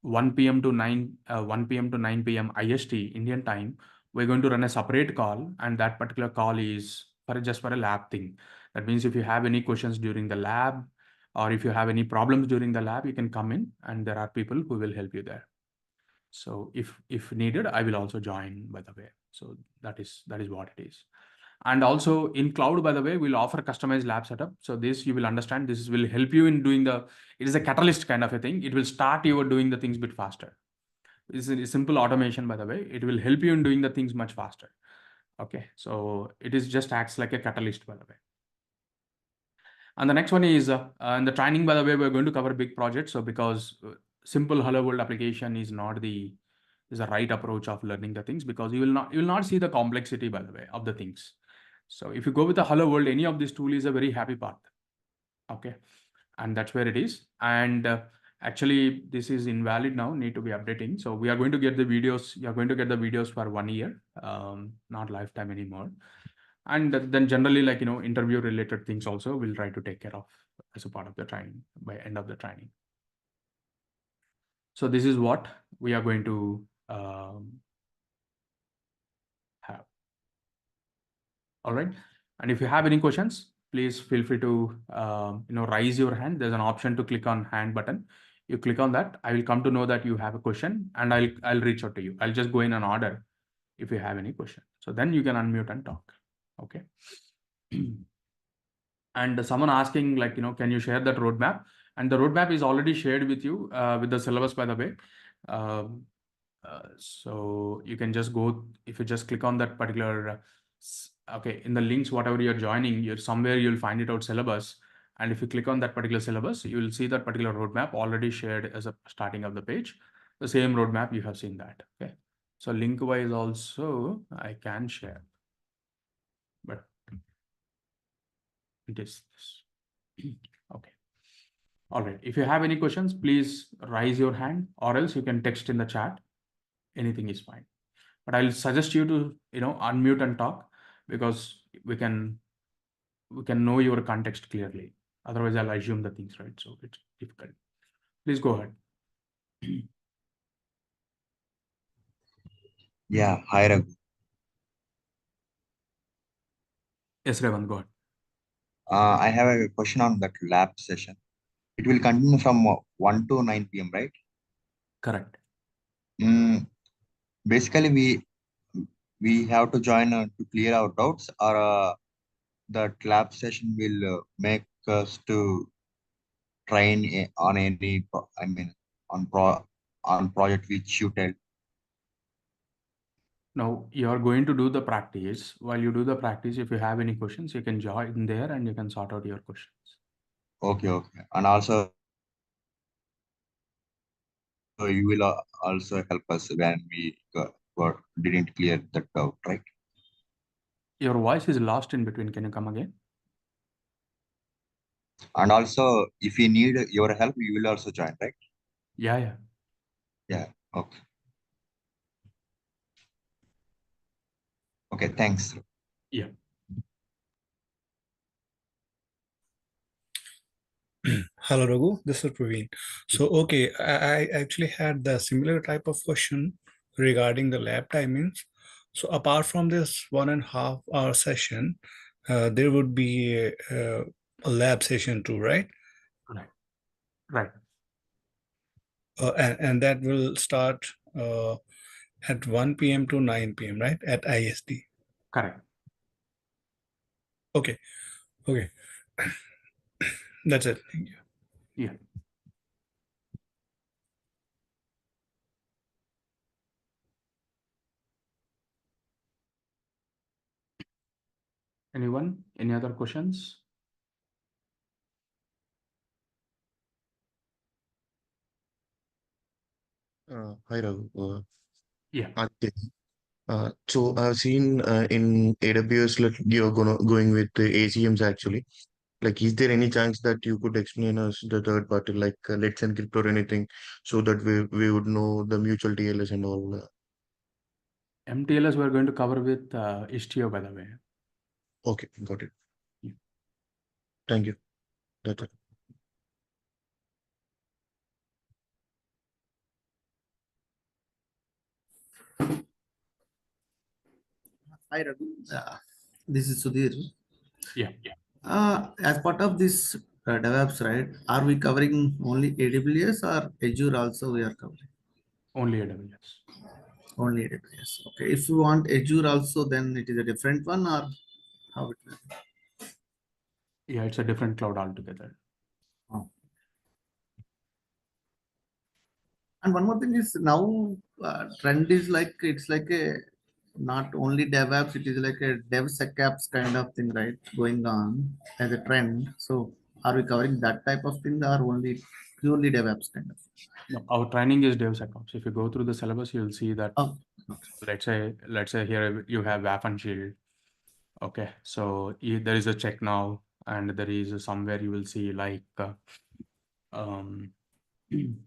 1 p.m. to 9 p.m. IST Indian time, we're going to run a separate call, and that particular call is for a lab thing. That means if you have any questions during the lab, or if you have any problems during the lab, you can come in, and there are people who will help you there. So if needed, I will also join, by the way. So that is what it is. And also in cloud, by the way, we'll offer customized lab setup. So this you will understand. This will help you in doing it is a catalyst kind of a thing. It will start you doing the things a bit faster. It's a simple automation, by the way. It will help you in doing the things much faster. Okay, so it is just acts like a catalyst, by the way. And the next one is in the training, by the way, we're going to cover big projects. So because simple hello world application is not the right approach of learning the things, because you will not see the complexity, by the way, of the things. So if you go with the hello world, any of this tool is a very happy path. Okay, and that's where it is. And actually, this is invalid now, need to be updating. So we are going to get the videos. You are going to get the videos for 1 year, not lifetime anymore. And then generally, like, interview related things also we'll try to take care of as a part of the training by end of the training. So this is what we are going to have. All right. And if you have any questions, please feel free to raise your hand. There's an option to click on hand button. You click on that. I will come to know that you have a question, and I'll reach out to you. I'll just go in an order if you have any question. So then you can unmute and talk. Okay. And someone asking, like, can you share that roadmap? And the roadmap is already shared with you with the syllabus, by the way. So you can just go, if you just click on that particular, okay, in the links, whatever you're joining, you'll find it out syllabus. And if you click on that particular syllabus, you will see that particular roadmap already shared as a starting of the page. The same roadmap, you have seen that. Okay. So link wise also I can share, but it is this. Okay. All right. If you have any questions, please raise your hand, or else you can text in the chat. Anything is fine. But I'll suggest you to, unmute and talk, because we can know your context clearly. Otherwise, I'll assume the things, right? So it's difficult. Please go ahead. Yeah, hi Raghu. Yes, Revan, go ahead. I have a question on that lab session. It will continue from 1 to 9 p.m., right? Correct. Basically, we have to join to clear our doubts, or that lab session will make us to train on any, I mean, on project which you tell. Now you are going to do the practice. While you do the practice, if you have any questions, you can join there and you can sort out your questions. Okay, okay. And also, you will also help us when we didn't clear that doubt, right? Your voice is lost in between. Can you come again? And also, if you need your help, you will also join, right? Yeah, yeah. Yeah. Okay. Okay. Thanks. Yeah. Hello, Raghu. This is Praveen. So, okay, I actually had the similar type of question regarding the lab timings. So, apart from this 1.5 hour session, there would be a lab session too, right? Right. Right. And that will start at 1 p.m. to 9 p.m., right? At IST. Correct. Okay, okay. That's it. Thank you. Yeah. Anyone? Any other questions? Hi, Raghu. Yeah. Okay. So I've seen in AWS like you're going with the ACMs actually. Like, is there any chance that you could explain us the third party, like Let's Encrypt or anything, so that we would know the mutual TLS and all? MTLS we're going to cover with Istio, by the way. Okay, got it. Yeah. Thank you. That's it. Hi, Raghu. This is Sudhir. Yeah. As part of this DevOps, right, are we covering only AWS or Azure also we are covering? Only AWS. Only AWS. Okay. If you want Azure also, then it is a different one or how it will be? Yeah, it's a different cloud altogether. Oh. And one more thing is now trend is like it's like a not only DevOps, it is like a DevSecOps kind of thing, right? Going on as a trend. So are we covering that type of thing or only purely DevOps kind of? No, our training is DevSecOps. If you go through the syllabus, you'll see that. Oh, Let's say here you have WAF and Shield. Okay, so there is a check now, and there is somewhere you will see like um,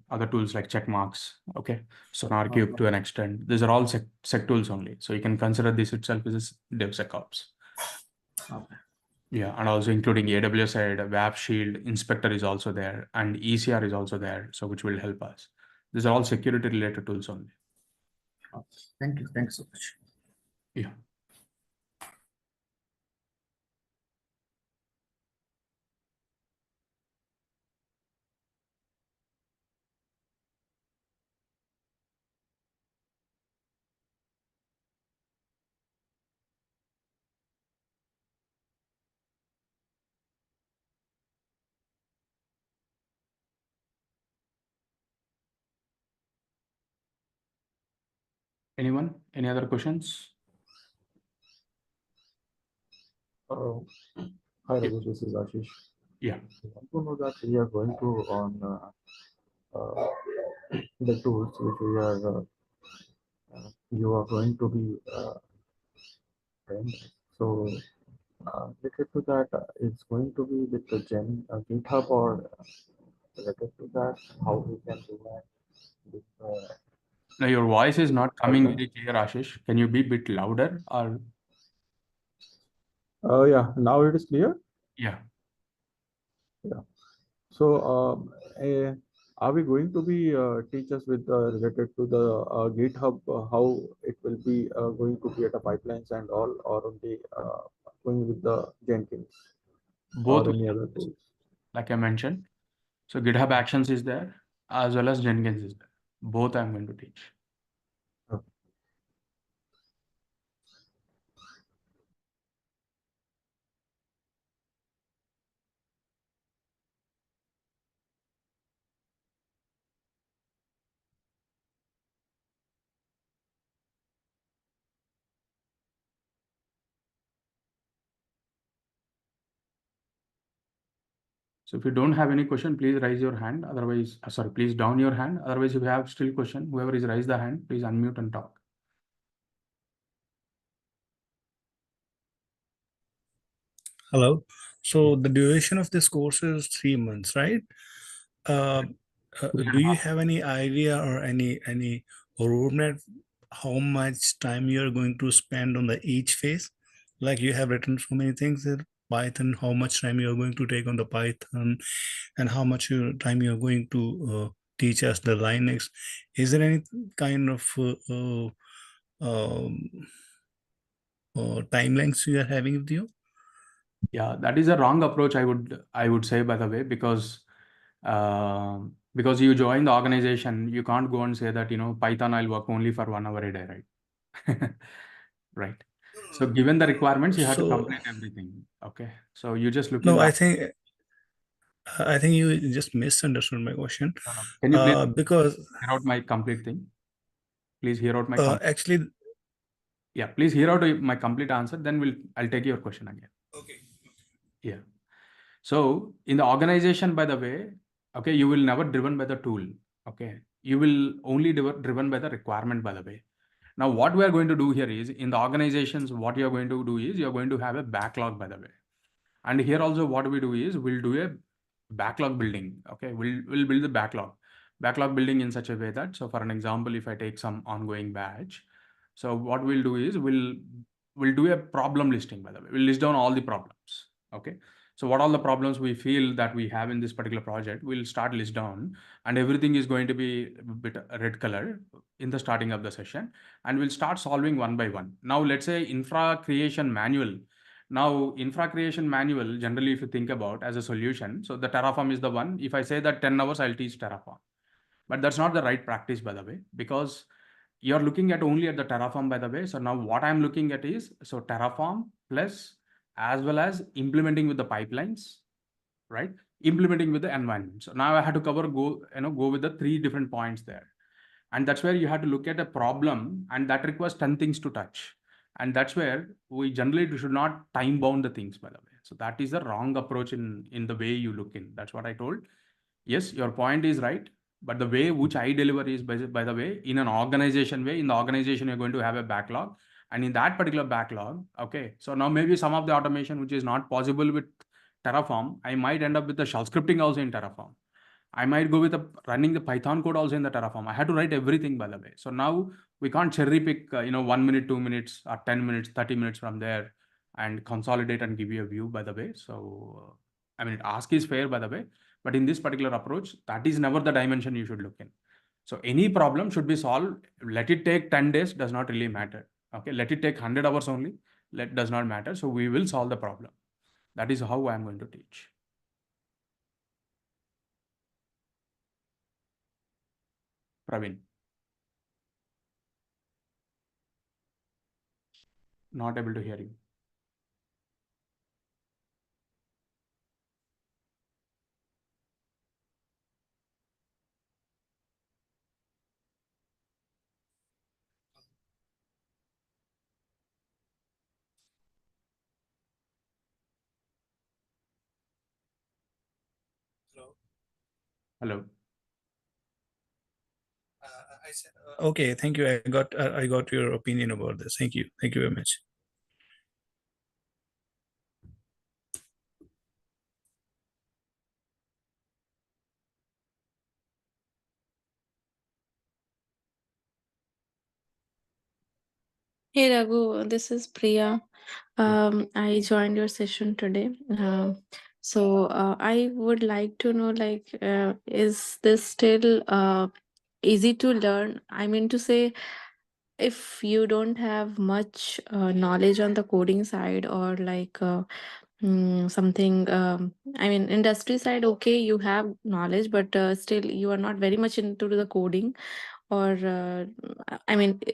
other tools like check marks. Okay, SonarCube to an extent. These are all sec tools only. So you can consider this itself as DevSecOps. okay. Yeah, and also including AWS side, WAF Shield Inspector is also there, and ECR is also there, so which will help us. These are all security related tools only. Okay. Thank you. Thanks so much. Yeah. Anyone? Any other questions? Hi, Raghu, this is Ashish. Yeah. I want to know that we are going to on the tools which we are you are going to be trained. So related to that, it's going to be with the GitHub or related to that, how we can do that with Now your voice is not coming pipeline. very clear, Ashish. Can you be a bit louder or? Yeah, now it is clear. Yeah. Yeah. So, are we going to be teach us with related to the GitHub how it will be going to create a pipelines and all, or only going with the Jenkins Both, or any other tools? like I mentioned. So GitHub Actions is there as well as Jenkins is there. Both I'm going to teach. Okay. So if you don't have any question, please raise your hand. Otherwise, sorry, please down your hand. Otherwise, if you have still question, whoever is raised the hand, please unmute and talk. Hello. So the duration of this course is 3 months, right? Uh, do you have any idea or any roadmap how much time you are going to spend on the each phase? Like you have written so many things there. Python, how much time you are going to take on the Python, and how much time you are going to teach us the Linux. Is there any kind of um, timelines you are having with you? Yeah, that is a wrong approach, I would say, by the way, because you join the organization, you can't go and say that, Python, I'll work only for 1 hour a day, right? Right. So given the requirements, you have to complete everything. Okay. So you just look in No, the. I think you just misunderstood my question. Can you please Because hear out my complete thing? Please hear out my actually. Yeah, please hear out my complete answer. Then I'll take your question again. Okay. Yeah. So in the organization, by the way, okay, you will never driven by the tool. Okay. You will only driven by the requirement, by the way. Now, what we are going to do here is in the organizations, what you are going to do is you're going to have a backlog, by the way. And here also what we do is we'll do a backlog building. Okay. We'll build the backlog building in such a way that, so for an example, if I take some ongoing batch, so what we'll do is we'll do a problem listing, by the way. We'll list down all the problems. Okay. So what all the problems we feel that we have in this particular project, we'll start list down, and everything is going to be a bit red color in the starting of the session, and we'll start solving one by one. Now, let's say infra creation manual. Now, infra creation manual, generally, if you think about as a solution, so the Terraform is the one. If I say that 10 hours, I'll teach Terraform. But that's not the right practice, by the way, because you're looking at only at the Terraform, by the way. So now what I'm looking at is, so Terraform plus as well as implementing with the pipelines, right? Implementing with the environment. So now I had to go with the 3 different points there. And that's where you have to look at a problem, and that requires 10 things to touch. And that's where we generally should not time bound the things, by the way. So that is the wrong approach in the way you look in. That's what I told. Yes, your point is right. But the way which I deliver is, by the way, in an organization way. In the organization, you're going to have a backlog. And in that particular backlog, okay, so now maybe some of the automation which is not possible with Terraform, I might end up with the shell scripting also in Terraform. I might go with running the Python code also in the Terraform. I had to write everything, by the way. So now we can't cherry pick, 1 minute, 2 minutes, or 10 minutes, 30 minutes from there and consolidate and give you a view, by the way. So, ask is fair, by the way. But in this particular approach, that is never the dimension you should look in. So any problem should be solved. Let it take 10 days, does not really matter. Okay, let it take 100 hours only, does not matter. So we will solve the problem. That is how I am going to teach. Praveen. Not able to hear you. Hello. I said, okay, thank you. I got your opinion about this. Thank you very much. Hey Raghu, this is Priya. I joined your session today. I would like to know, is this still easy to learn? I mean to say, if you don't have much knowledge on the coding side, or something, industry side, okay, you have knowledge, but still you are not very much into the coding, or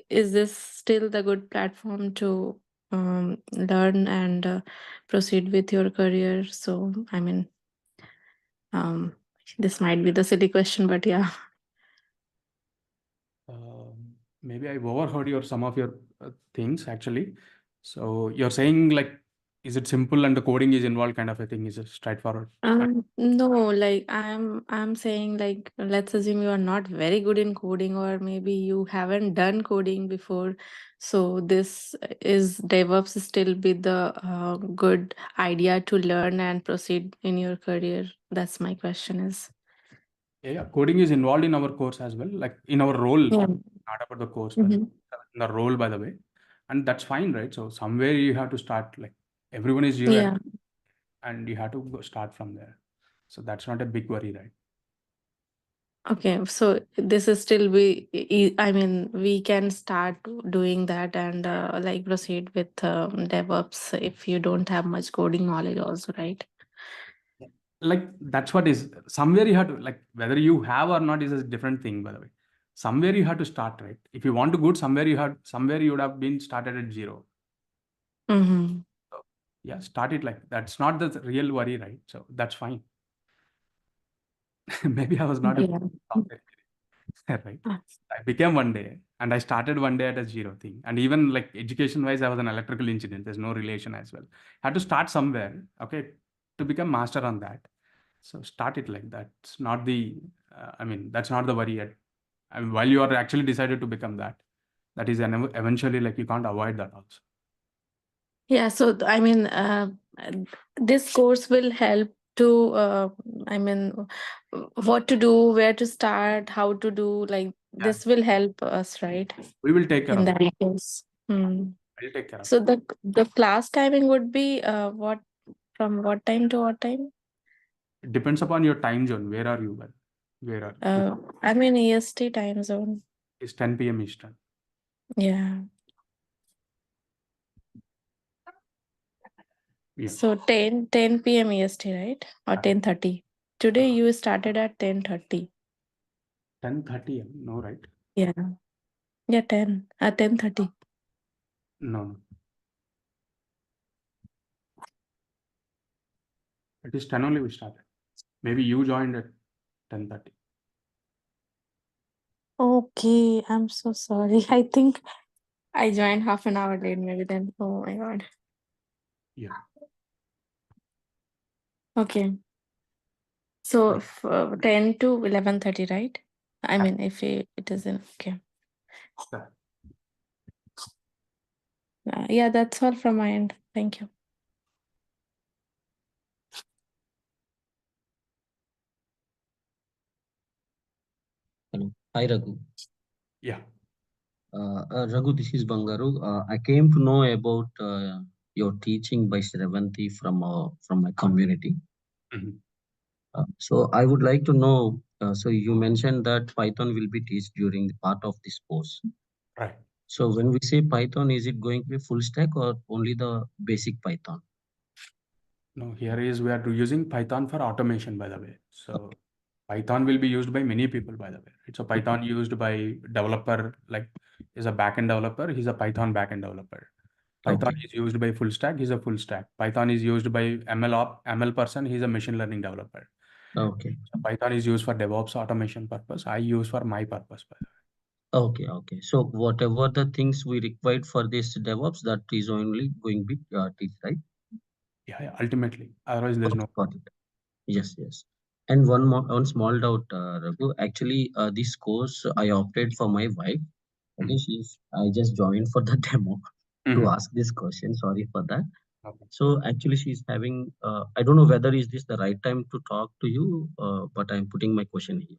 is this still the good platform to learn and proceed with your career? So this might be the silly question, but yeah. Maybe I overheard some of your things actually. So you're saying, is it simple and the coding is involved kind of a thing? Is it straightforward? No, I'm saying, let's assume you are not very good in coding, or maybe you haven't done coding before. So this is DevOps still be the good idea to learn and proceed in your career? That's my question is. Yeah, coding is involved in our course as well, like in our role, Yeah. not about the course, but in the role, by the way. And that's fine, right? So somewhere you have to start, like everyone is junior. Yeah. and you have to go start from there. So that's not a big worry, right? Okay, so this is still I mean, we can start doing that and like proceed with DevOps if you don't have much coding knowledge also, right? Like that's what is somewhere you have to, like, whether you have or not is a different thing, by the way. Somewhere you have to start, right? If you want to good, somewhere you would have been started at zero. Mm-hmm. So yeah, start it like that's not the real worry, right? So that's fine. Maybe I was not a Yeah. software engineer, right? I became one day and I started one day at a zero thing. And even like education wise, I was an electrical engineer. There's no relation as well. Had to start somewhere, okay, to become master on that. So start it like that. It's not the, I mean, that's not the worry yet. I mean, while you are actually decided to become that, that is eventually like you can't avoid that also. Yeah, so I mean, this course will help to, I mean, what to do, where to start, how to do, like Yeah. this will help us, right? We will take care In of it. that course. Hmm. I'll take care of So the class timing would be what, from what time to what time? it. It depends upon your time zone. Where are you? Where are you? I'm in EST time zone. It's 10 p.m. Eastern. Yeah. Yeah. So 10 p.m. EST, right? Or 10:30. Today you started at 10:30. 10:30, no, right? Yeah. Yeah, 10:30. No. It is 10 only we started. Maybe you joined at 10:30. Okay, I'm so sorry. I think I joined half an hour late maybe then. Oh my God. Yeah. Okay. So 10 to 11:30, right? I mean, if it isn't okay. Sure. Yeah, that's all from my end. Thank you. Hello. Hi, Raghu. Yeah. Raghu, this is Bangaru. I came to know about your teaching by Sravanti from my community. Mhm. So I would like to know, so you mentioned that Python will be taught during the part of this course. Right. So when we say Python, is it going to be full stack or only the basic Python? No, here is we are using Python for automation, by the way. So Python will be used by many people, by the way. It's a Python used by developer, like is a backend developer. He's a Python backend developer. Python Okay. is used by full stack. He's a full stack. Python is used by ML person. He's a machine learning developer. Okay. So Python is used for DevOps automation purpose. I use for my purpose, by the way. Okay. So whatever the things we required for this DevOps, that is only going to be teach, right? Yeah. Ultimately, otherwise there's no. Got it. Yes. And one small doubt, Raghu. Actually, this course I opted for my wife. Okay, I just joined for the demo to ask this question. Sorry for that. Okay. So actually, she's having. I don't know whether is this the right time to talk to you, but I'm putting my question here.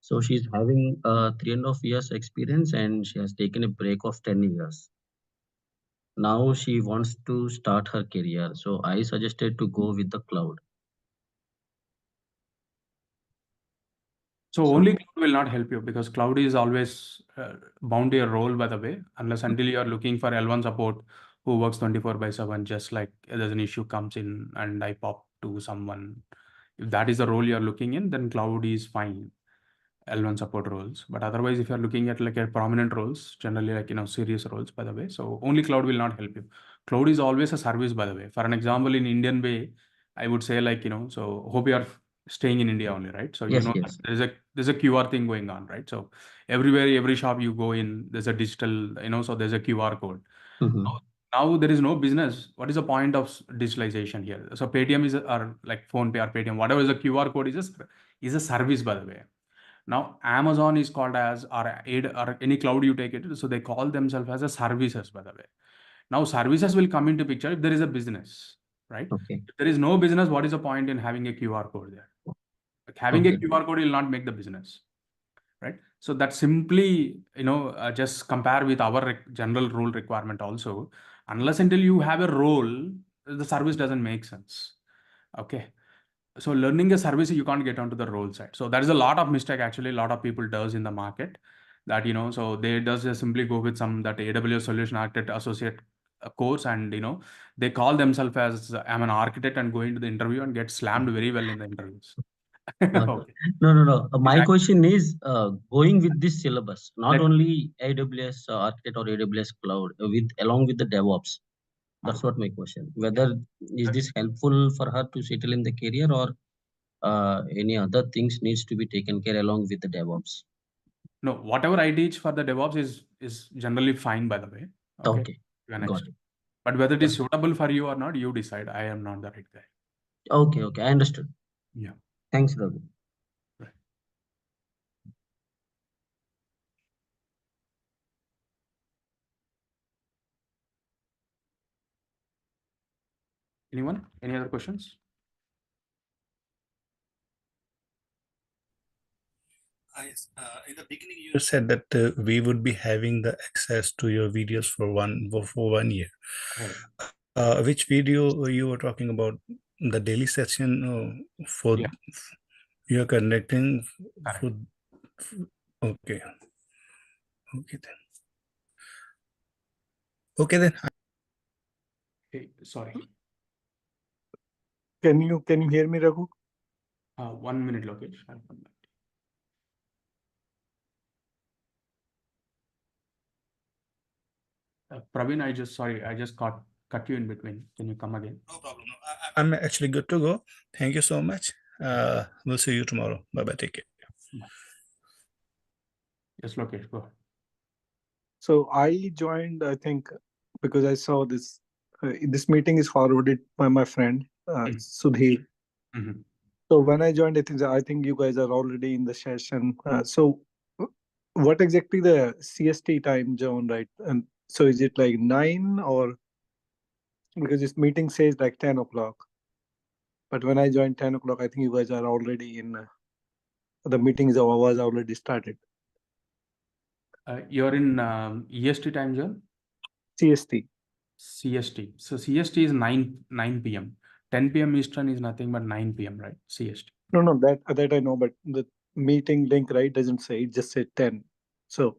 So she's having 3.5 years experience, and she has taken a break of 10 years. Now she wants to start her career. So I suggested to go with the cloud. So only cloud will not help you because cloud is always bound to your role, by the way, unless until you are looking for L1 support who works 24/7, just like there's an issue comes in and I pop to someone. If that is the role you're looking in, then cloud is fine. L1 support roles. But otherwise, if you're looking at like a prominent roles, generally like, serious roles, by the way, so only cloud will not help you. Cloud is always a service, by the way. For an example, in Indian way, I would say like, so hope you are staying in India only, right? So, Yes. there's a QR thing going on, right? So everywhere, every shop you go in, there's a digital, so there's a QR code. Mm-hmm. Now there is no business. What is the point of digitalization here? So Paytm is, or like PhonePe or Paytm, whatever is a QR code is a service, by the way. Now Amazon is called as, or any cloud you take it, so they call themselves as a services, by the way. Now services will come into picture if there is a business, right? Okay. If there is no business, what is the point in having a QR code there? Like having a Okay. QR code will not make the business, right? So that simply, just compare with our general rule requirement also. Unless until you have a role, the service doesn't make sense. Okay. So learning a service, you can't get onto the role side. So there is a lot of mistake actually a lot of people does in the market that, so they does just simply go with some that AWS solution architect associate course, and, they call themselves as I'm an architect and going to the interview and get slammed very well in the interviews. Okay. No. My Exactly. question is going with this syllabus, not Let- only AWS architect or AWS cloud, along with the DevOps. That's what my question. Whether is this helpful for her to settle in the career, or any other things needs to be taken care along with the DevOps? No, whatever I teach for the DevOps is generally fine, by the way. Okay, To an got extent. it. But whether it is Got suitable for you or not, you decide. I am not the right guy. Okay, I understood. Yeah. Thanks, Raghu. Right. Anyone? Any other questions? Yes. In the beginning, you said that we would be having the access to your videos for 1 year. Right. Which video you were talking about? The daily session for Yeah. you're conducting Correct. okay. Then. Okay then. Hey, sorry. Can you hear me, Raghu? 1 minute, Lokesh. I'll come back. Praveen, I just cut you in between. Can you come again? No problem. I'm actually good to go. Thank you so much. We'll see you tomorrow. Bye-bye. Take care. Yes, Lokesh, go ahead. So I joined, I think, because I saw this. This meeting is forwarded by my friend Sudhir. Mm-hmm. So when I joined, I think you guys are already in the session. So what exactly the CST time zone, right? And so is it like 9 or because this meeting says like 10 o'clock? But when I joined 10 o'clock, I think you guys are already in. The meetings was already started. You're in EST time zone? CST. CST. So CST is 9 p.m. 10 p.m. Eastern is nothing but 9 p.m., right? CST. No, that I know, but the meeting link, right, doesn't say, it just said 10. So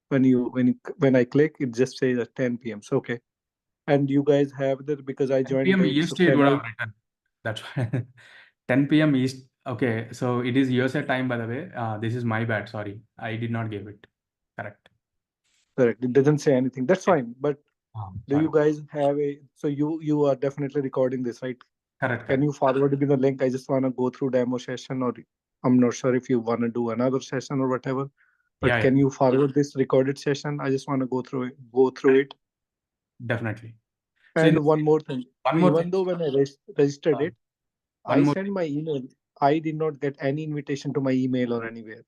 when I click, it just says at 10 p.m. So okay. And you guys have that because I 10 joined p.m. late. So EST it can would I? have written. That's why 10 p.m. East. Okay, so it is USA time, by the way. This is my bad. Sorry, I did not give it. Correct. Correct. It doesn't say anything. That's fine. But do Sorry. you guys have a? So you are definitely recording this, right? Correct. Can you forward me the link? I just want to go through demo session, or I'm not sure if you want to do another session or whatever. But Yeah, can you forward this recorded session? I just want to go through it. definitely. So And one more thing. Even though when I registered it, one I more sent my email. I did not get any invitation to my email or anywhere.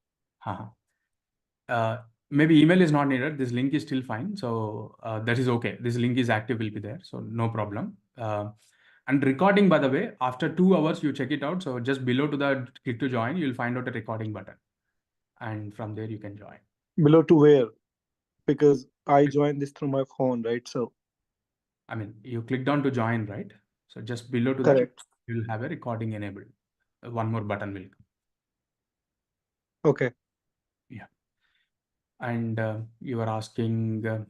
Maybe email is not needed. This link is still fine. So that is okay. This link is active, will be there. So no problem. And recording, by the way, after 2 hours, you check it out. So just below to the click to join, you'll find out a recording button. And from there, you can join. Below to where? Because I joined this through my phone, right? So I mean, you clicked on to join, right? So just below to correct. that, you'll have a recording enabled. One more button will come. Okay. Yeah. And you were asking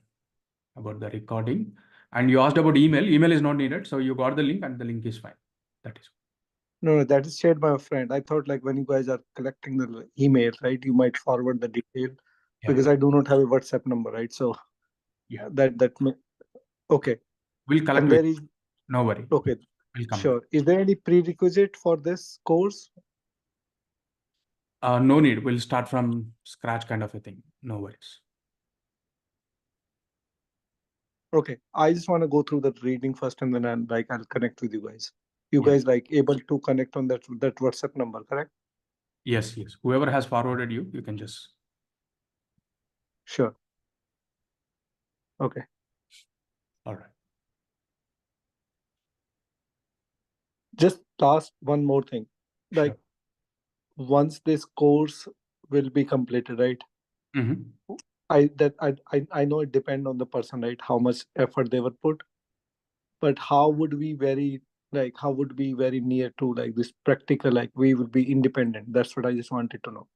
about the recording, and you asked about email. Email is not needed. So you got the link, and the link is fine. That is. No, that is shared by a friend. I thought like when you guys are collecting the email, right, you might forward the detail because I do not have a WhatsApp number, right? So yeah, okay. We'll collect. And there is no worry. Okay. We'll come Sure. Is there any prerequisite for this course? No need. We'll start from scratch, kind of a thing. No worries. Okay. I just want to go through the reading first, and then I'll connect with you guys. You guys like able to connect on that WhatsApp number, correct? Yes. Whoever has forwarded you, you can just. Sure. Okay. All right. Just last one more thing. Like once this course will be completed, right? Mm-hmm. I know it depends on the person, right? How much effort they would put. But how would we like how would be very near to like this practical, like we would be independent. That's what I just wanted to know.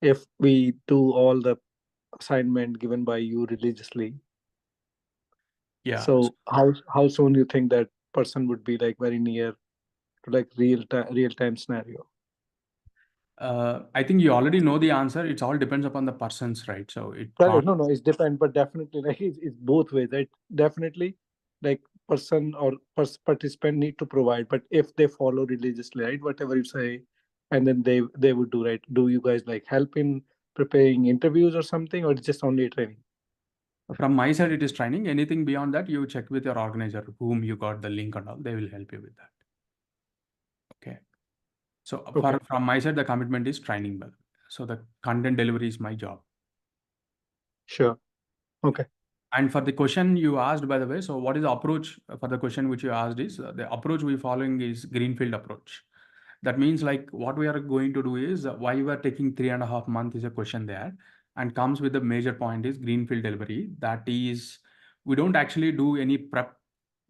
If we do all the assignment given by you religiously, Yeah. so how soon you think that person would be like very near to like real time scenario? I think you already know the answer. It all depends upon the persons, right? So it Correct. can't. No, it's different, but definitely like it's both ways, right? Definitely, like person or participant need to provide, but if they follow religiously, right, whatever you say, and then they would do, right. Do you guys like help in preparing interviews or something, or it's just only training? From my side, it is training. Anything beyond that, you check with your organizer, whom you got the link and all. They will help you with that. Okay. So Okay. from my side, the commitment is training. So the content delivery is my job. Sure. Okay. And for the question you asked, by the way, so what is the approach for the question which you asked is the approach we following is greenfield approach. That means like what we are going to do is why we are taking 3.5 months is a question there, and comes with the major point is greenfield delivery. That is, we don't actually do any prep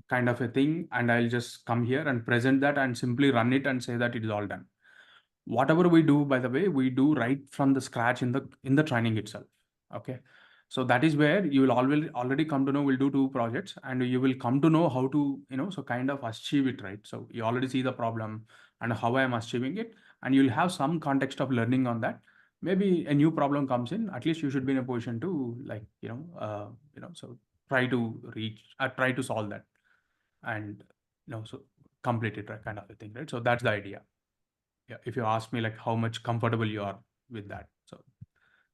kind of a thing, and I'll just come here and present that and simply run it and say that it is all done. Whatever we do, by the way, we do right from the scratch in the training itself. Okay. So that is where you will already come to know. We'll do 2 projects and you will come to know how to, so kind of achieve it, right? So you already see the problem and how I am achieving it, and you'll have some context of learning on that. Maybe a new problem comes in, at least you should be in a position to like, so try to solve that and, so complete it, right, kind of a thing, right? So that's the idea. Yeah, if you ask me like how much comfortable you are with that, so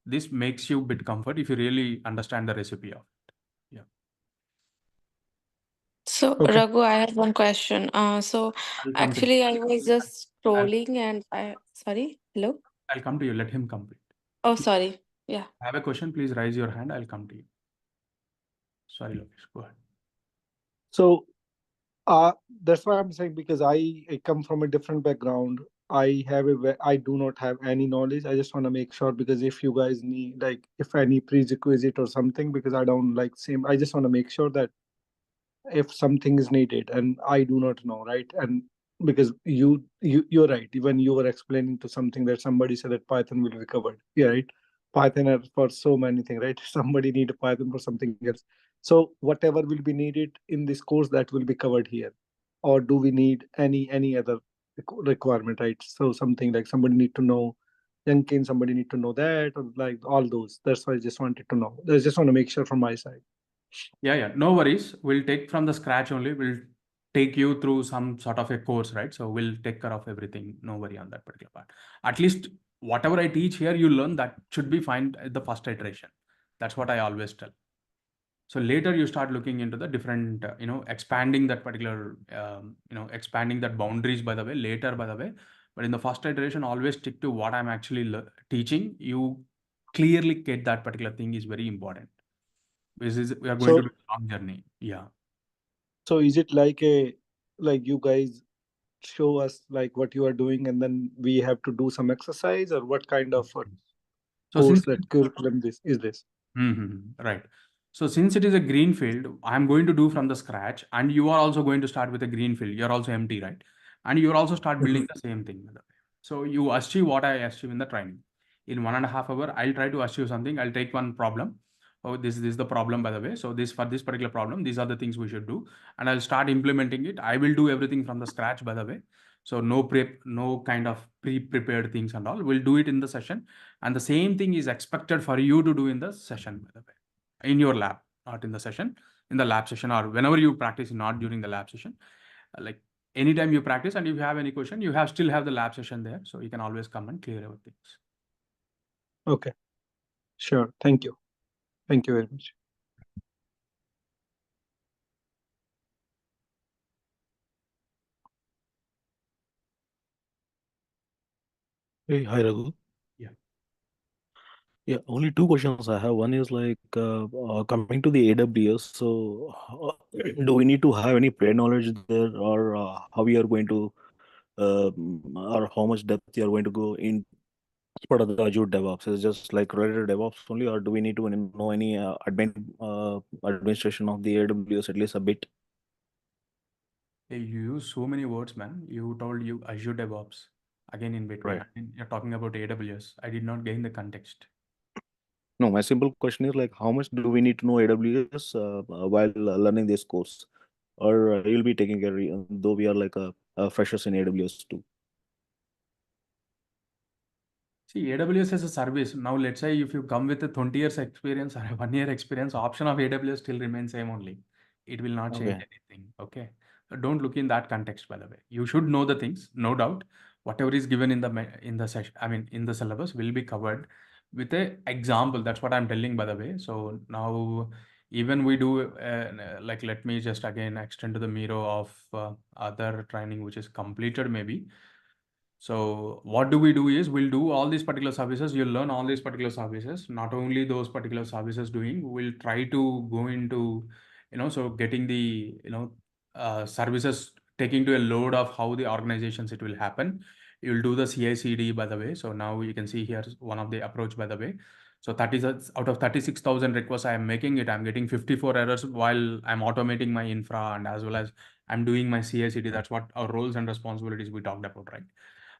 this makes you a bit comfort if you really understand the recipe of it. Yeah. So, Okay. Raghu, I have one question. So I'll come to actually, I was just I'll, scrolling and sorry, hello. I'll come to you. Let him complete. Oh, sorry. Yeah. Have a question, please raise your hand. I'll come to you. Sorry, Lokesh, go ahead. So that's why I'm saying, because I come from a different background. I do not have any knowledge. I just want to make sure, because if you guys need like if any prerequisite or something, because I don't like same. I just want to make sure that if something is needed and I do not know, right? And because you're right, even you were explaining to something that somebody said that Python will be covered. Yeah, right. Python are for so many things, right? Somebody need a Python for something else. So whatever will be needed in this course, that will be covered here. Or do we need any other requirement, right? So something like somebody need to know Jenkins, somebody need to know that, or like all those. That's why I just wanted to know. I just want to make sure from my side. Yeah, no worries. We'll take from the scratch only. We'll take you through some sort of a course, right? So we'll take care of everything. No worry on that particular part. At least whatever I teach here, you learn that should be fine at the first iteration. That's what I always tell. So later you start looking into the different, expanding that particular, expanding that boundaries, by the way, later, by the way. But in the first iteration, always stick to what I'm actually teaching. You clearly get that particular thing is very important. We are going to do a long journey. Yeah. So is it like you guys show us like what you are doing and then we have to do some exercise, or what kind of So course since that curriculum this is this? right. So since it is a green field, I'm going to do from the scratch, and you are also going to start with a green field. You're also empty, right? And you will also start building the same thing. So you achieve what I achieve in the training. In 1.5 hours, I'll try to achieve something. I'll take one problem. Oh, this is the problem, by the way. So this for this particular problem, these are the things we should do, and I'll start implementing it. I will do everything from the scratch, by the way. So no prep, no kind of pre-prepared things and all. We'll do it in the session, and the same thing is expected for you to do in the session, by the way, in your lab, not in the session, in the lab session, or whenever you practice, not during the lab session. Like anytime you practice, and if you have any question, you still have the lab session there, so you can always come and clear everything. Okay, sure. Thank you very much. Hey, hi Raghu. Yeah. Yeah, only 2 questions I have. One is like coming to the AWS. So, do we need to have any pre-knowledge there, or how we are going to, or how much depth you are going to go in as part of the Azure DevOps? Is it just like related to DevOps only, or do we need to know any administration of the AWS at least a bit? Hey, you use so many words, man. You told you Azure DevOps again in between. Right. I mean, you're talking about AWS. I did not gain the context. No, my simple question is like, how much do we need to know AWS while learning this course? Or you'll be taking care, though we are like a freshers in AWS too. See, AWS is a service. Now, let's say if you come with a 20 years experience or a 1 year experience, option of AWS still remains same only. It will not change Okay. anything. Okay. So don't look in that context, by the way. You should know the things, no doubt. Whatever is given in the session, I mean, in the syllabus will be covered with a example. That's what I'm telling, by the way. So now, even we do like, let me just again extend to the mirror of other training which is completed maybe. So what do we do is we'll do all these particular services. You'll learn all these particular services. Not only those particular services doing, we'll try to go into, so getting the, services taking to a load of how the organizations it will happen. You'll do the CI/CD, by the way. So now you can see here one of the approach, by the way. So 30 out of 36,000 requests I am making it, I'm getting 54 errors while I'm automating my infra and as well as I'm doing my CI/CD. That's what our roles and responsibilities we talked about, right?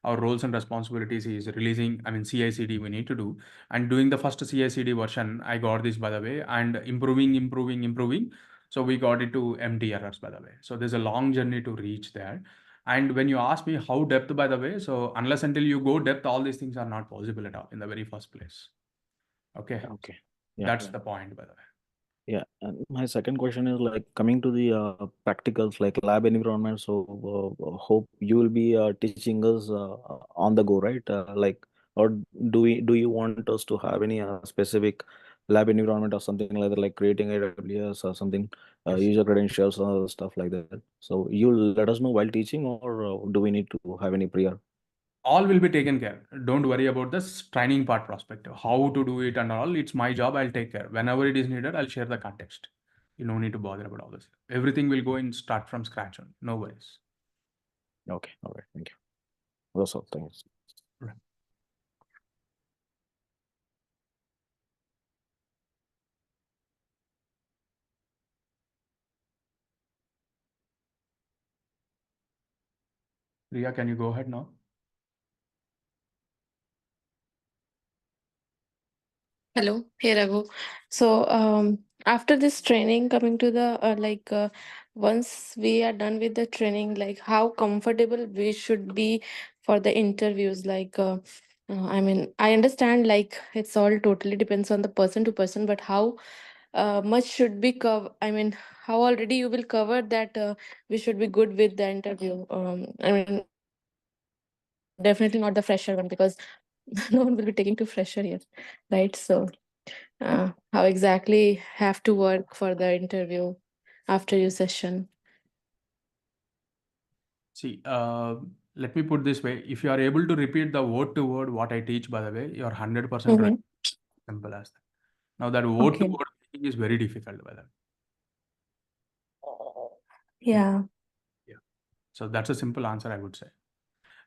Our roles and responsibilities is releasing, I mean, CI/CD we need to do, and doing the first CI/CD version. I got this, by the way, and improving. So we got it to empty errors, by the way. So there's a long journey to reach there. And when you ask me how depth, by the way, so unless until you go depth, all these things are not possible at all in the very first place. Okay. Okay. Yeah. That's the point, by the way. Yeah, and my second question is like coming to the practicals like lab environment. So hope you will be teaching us on the go, right? Like, or do you want us to have any specific lab environment or something like that, like creating AWS or something, Yes. user credentials or stuff like that? So you'll let us know while teaching, or do we need to have any prior? All will be taken care. Don't worry about this training part perspective, how to do it and all. It's my job. I'll take care. Whenever it is needed, I'll share the context. You don't need to bother about all this. Everything will go in start from scratch on. No worries. Okay, all right, thank you. That's all. Thanks. Right. Priya, can you go ahead now? Hello, hey Raghu. So after this training, coming to the once we are done with the training, like how comfortable we should be for the interviews. I mean, I understand like it's all totally depends on the person to person, but how much should be cover? I mean, how already you will cover that we should be good with the interview. I mean, definitely not the fresher one because no one will be taking to fresher here, right? So how exactly have to work for the interview after your session. See, let me put this way. If you are able to repeat the word to word what I teach, by the way, you're 100% right. Simple as that. Now that word to Okay. word is very difficult, by the way. Yeah. Yeah. So that's a simple answer, I would say.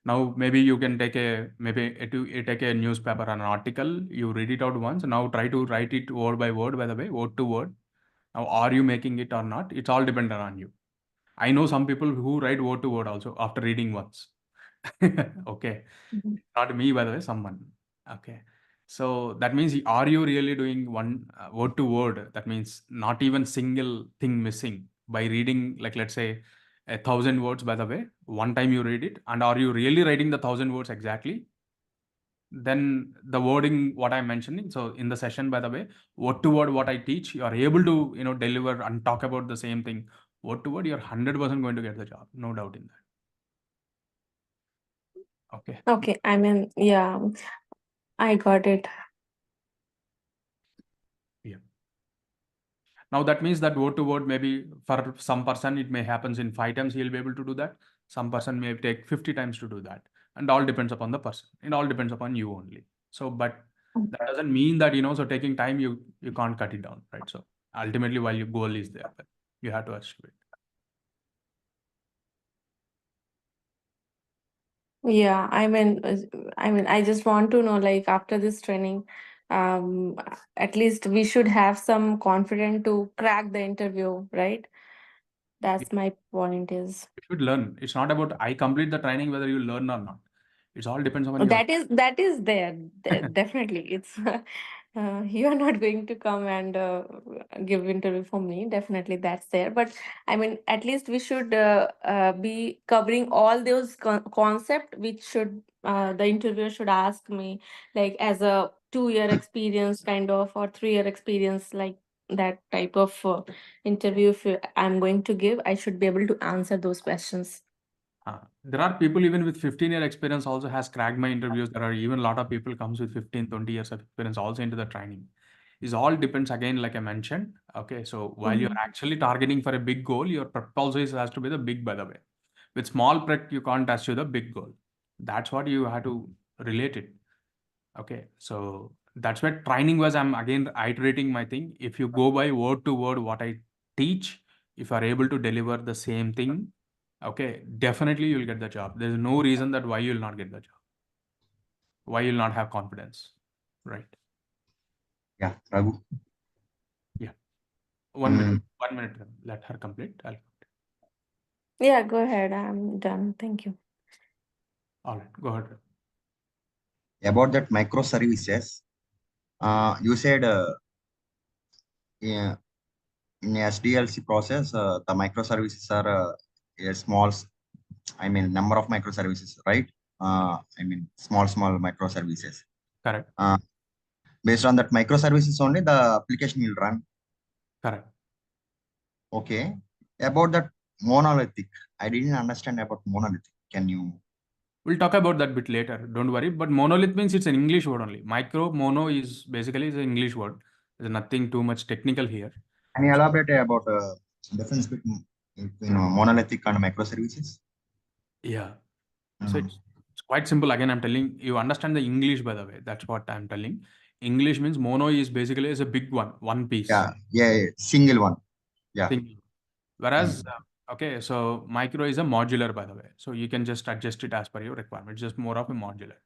Now, maybe you can take you take a newspaper or an article, you read it out once. Now try to write it word by word, by the way, word to word. Now, are you making it or not? It's all dependent on you. I know some people who write word to word also after reading once. Okay. Mhm. Not me, by the way, someone. Okay. So that means, are you really doing one word to word? That means not even single thing missing by reading, like, let's say, 1,000 words, by the way, one time you read it. And are you really writing the 1,000 words exactly? Then the wording, what I'm mentioning. So in the session, by the way, word to word, what I teach, you are able to, deliver and talk about the same thing. Word to word, you're 100% going to get the job. No doubt in that. Okay. Okay. I mean, yeah, I got it. Yeah. Now that means that word to word, maybe for some person, it may happens in 5 times, he'll be able to do that. Some person may take 50 times to do that. And all depends upon the person. It all depends upon you only. So, but that doesn't mean that, so taking time, you can't cut it down, right? So ultimately, while your goal is there, but you have to achieve it. Yeah. I just want to know, like, after this training, at least we should have some confidence to crack the interview, right? That's my point is. You should learn. It's not about I complete the training whether you learn or not. It all depends on your. That is there. Definitely. It's you are not going to come and give interview for me. Definitely that's there. But I mean, at least we should be covering all those concept which should the interviewer should ask me, like as a 2 year experience kind of, or 3 year experience, like that type of interview. If I'm going to give, I should be able to answer those questions. There are people even with 15-year experience also has cracked my interviews. There are even a lot of people comes with 15, 20 years of experience also into the training. It all depends again, like I mentioned. Okay, so while you're actually targeting for a big goal, your prep also has to be the big, by the way. With small prep, you can't achieve the big goal. That's what you have to relate it. Okay, so that's where training was. I'm again iterating my thing. If you go by word to word what I teach, if you are able to deliver the same thing, okay, definitely you'll get the job. There's no reason that why you'll not get the job. Why you'll not have confidence, right? Yeah, Raghu. Yeah. 1 minute. 1 minute. Let her complete. Yeah, go ahead. I'm done. Thank you. All right, go ahead. About that microservices, you said yeah, in SDLC process, the microservices are a small, I mean, number of microservices, right? I mean, small microservices. Correct. Based on that microservices only, the application will run. Correct. Okay. About that monolithic, I didn't understand about monolithic. Can you? We'll talk about that bit later. Don't worry. But monolith means it's an English word only. Mono is basically an English word. There's nothing too much technical here. Can you elaborate about difference between monolithic and microservices? Yeah. So it's quite simple. Again, I'm telling you understand the English, by the way. That's what I'm telling. English means mono is basically is a big one piece. Yeah, single one. Yeah. Single. Whereas, okay, so micro is a modular, by the way. So you can just adjust it as per your requirement. Just more of a modular.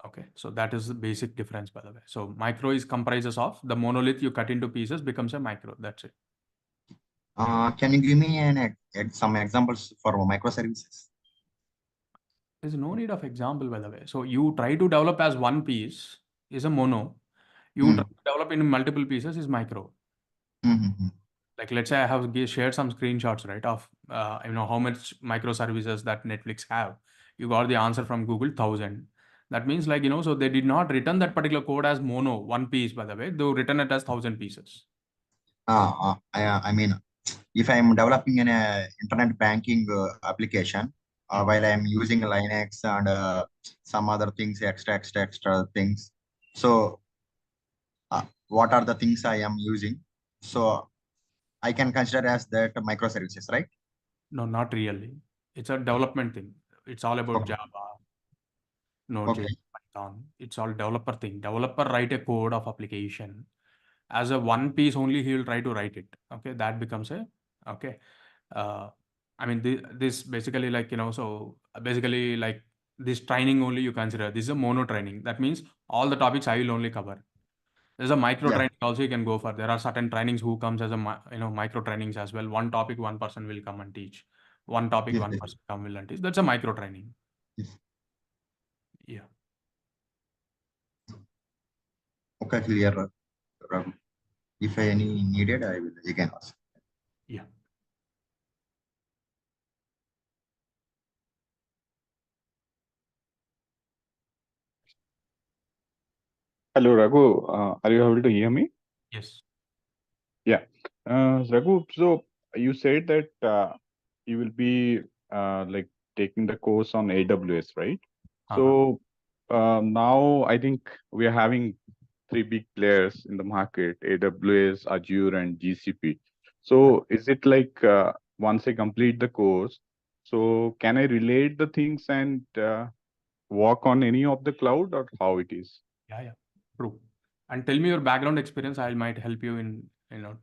Okay, so that is the basic difference, by the way. So micro is comprises of the monolith you cut into pieces becomes a micro. That's it. Can you give me some examples for microservices? There's no need of example, by the way. So you try to develop as one piece is a mono. You try to develop in multiple pieces is micro. Like let's say I have shared some screenshots, right, of how much microservices that Netflix have. You got the answer from Google 1,000. That means like so they did not return that particular code as mono one piece, by the way. They written it as 1,000 pieces. I mean, if I'm developing an internet banking application while I'm using Linux and some other things, extra things. So what are the things I am using? So I can consider as that microservices, right? No, not really. It's a development thing. It's all about Java, Node.js, Python. It's all developer thing. Developer write a code of application. As a one piece only, he will try to write it. Okay, that becomes a okay. I mean, this basically like so basically like this training only you consider. This is a mono training. That means all the topics I will only cover. There's a micro training also you can go for. There are certain trainings who comes as a micro trainings as well. One topic, one person will come and teach. One topic, one person come will and teach. That's a micro training. Yeah. Okay, clear. If any needed, I will again ask. Yeah. Hello, Raghu. Are you able to hear me? Yes. Yeah. Raghu, so you said that you will be like taking the course on AWS, right? So now I think we are having three big players in the market, AWS, Azure, and GCP. So is it like once I complete the course, so can I relate the things and work on any of the cloud, or how it is? Yeah. True. And tell me your background experience. I might help you in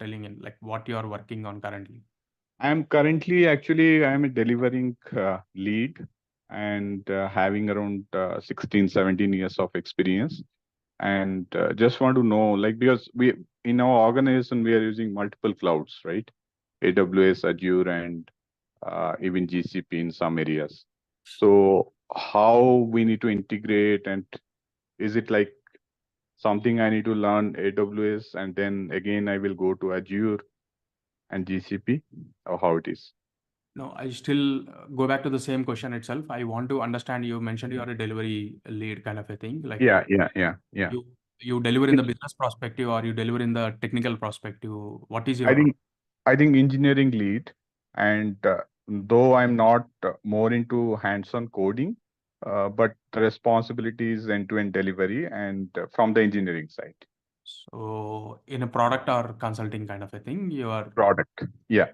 telling in like what you are working on currently. I'm currently actually I'm a delivering lead and having around 16, 17 years of experience. And just want to know, like, because we in our organization we are using multiple clouds, right? AWS, Azure, and even GCP in some areas. So how we need to integrate, and is it like something I need to learn AWS and then again I will go to Azure and GCP, or how it is? No, I still go back to the same question itself. I want to understand, you mentioned you are a delivery lead kind of a thing. Like Yeah. you deliver in the business perspective or you deliver in the technical perspective. What is your I think engineering lead, and though I'm not more into hands-on coding, but the responsibility is end-to-end delivery and from the engineering side. so in a product or consulting kind of a thing, you are Product. Yeah.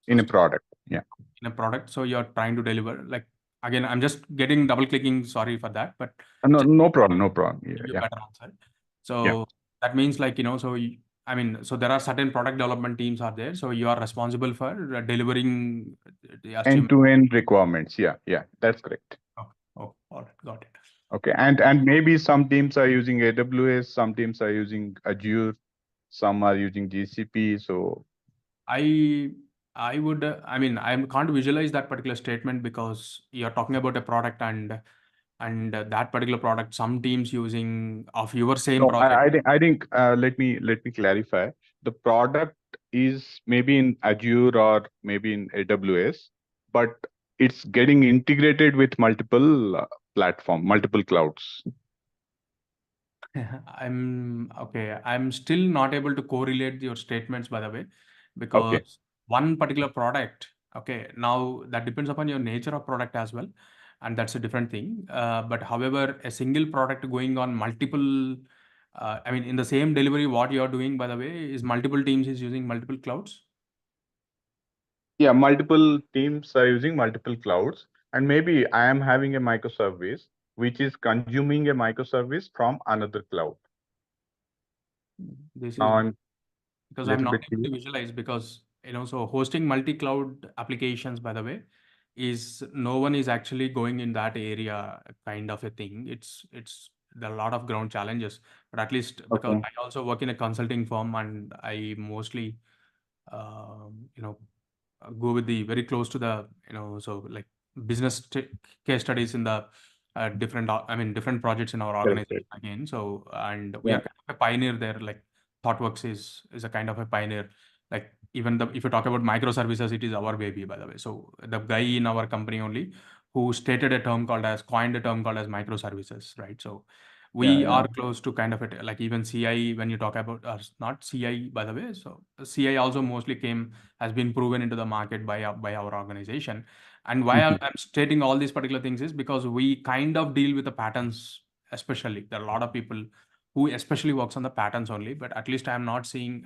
In a product. Yeah. in a product, so you're trying to deliver. Like again, I'm just getting double clicking. Sorry for that, but No problem. No problem. give you a Yeah. better answer. So that means like, so I mean, so there are certain product development teams are there. So you are responsible for delivering the End-to-end requirements. Yeah. That's correct. Oh, all right, got it. Okay. And maybe some teams are using AWS, some teams are using Azure, some are using GCP. So I would, I mean, I can't visualize that particular statement because you're talking about a product and that particular product, some teams using of your same no, project. I think let me clarify. The product is maybe in Azure or maybe in AWS, but it's getting integrated with multiple multiple clouds. I'm okay. I'm still not able to correlate your statements, by the way, because one particular product, okay, now that depends upon your nature of product as well, and that's a different thing. But however, a single product going on multiple, I mean, in the same delivery, what you're doing, by the way, is multiple teams is using multiple clouds. Yeah, multiple teams are using multiple clouds, and maybe I am having a microservice which is consuming a microservice from another cloud. This is Now I'm because I'm little not bit able to clear. visualize because so hosting multi-cloud applications, by the way, is no one is actually going in that area kind of a thing. It's there are a lot of ground challenges, but at least because Okay. I also work in a consulting firm and I mostly um, you know go with the very close to the so like business case studies in the different I mean different projects in our Correct. organization again. So and we Yeah. are kind of a pioneer there. Like ThoughtWorks is a kind of a pioneer. Like even if you talk about microservices, it is our baby, by the way. So the guy in our company only who stated a term called as coined a term called as microservices, right? So we are close to kind of it, like even CI when you talk about not CI, by the way. So CI also mostly has been proven into the market by our organization. And why I'm stating all these particular things is because we kind of deal with the patterns, especially there are a lot of people who especially works on the patterns only, but at least I'm not seen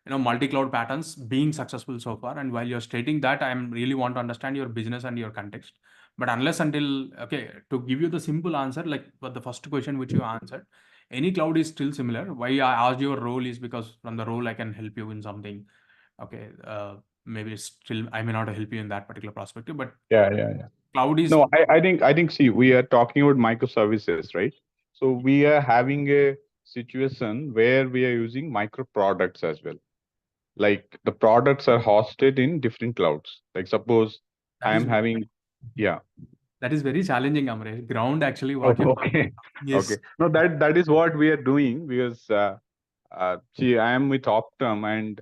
multi-cloud patterns being successful so far. And while you're stating that, I'm really want to understand your business and your context. But unless until, okay, to give you the simple answer, like for the first question which you answered, any cloud is still similar. Why I asked your role is because from the role I can help you in something. Okay, maybe still I may not help you in that particular perspective, but cloud is No, I think see, we are talking about microservices, right? So we are having a situation where we are using micro products as well. Like the products are hosted in different clouds. Like suppose that I is am having, yeah. that is very challenging, Amresh. Ground actually what you Okay. yes. Okay. No, that is what we are doing because see, I am with Optum, and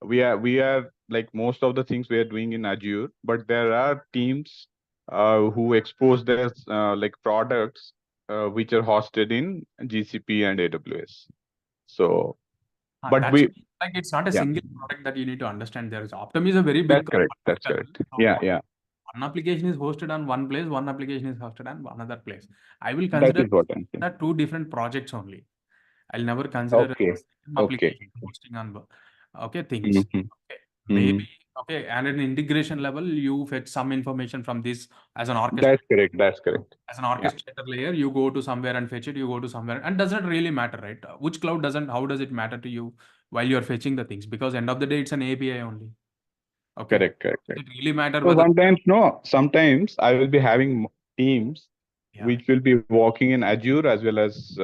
we are like most of the things we are doing in Azure, but there are teams who expose their like products which are hosted in GCP and AWS. So, but That's we, like it's not a yeah, single product that you need to understand. There is Optum is a very that's big correct. That's vertical. correct. So Yeah. one application is hosted on one place, one application is hosted on another place. I will That consider is what I'm saying. that two different projects only. I'll never consider Okay. the same Okay. application hosting on things. Mm-hmm. Okay. Mm-hmm. Maybe okay, and at an integration level, you fetch some information from this as an That's correct. That's correct. as an Yeah. orchestrator layer. You go to somewhere and fetch it. You go to somewhere, and doesn't really matter, right? Which cloud doesn't? How does it matter to you while you're fetching the things? Because end of the day, it's an API only. Okay. Correct. Does it really matter So whether sometimes I will be having teams yeah. which will be working in Azure as well as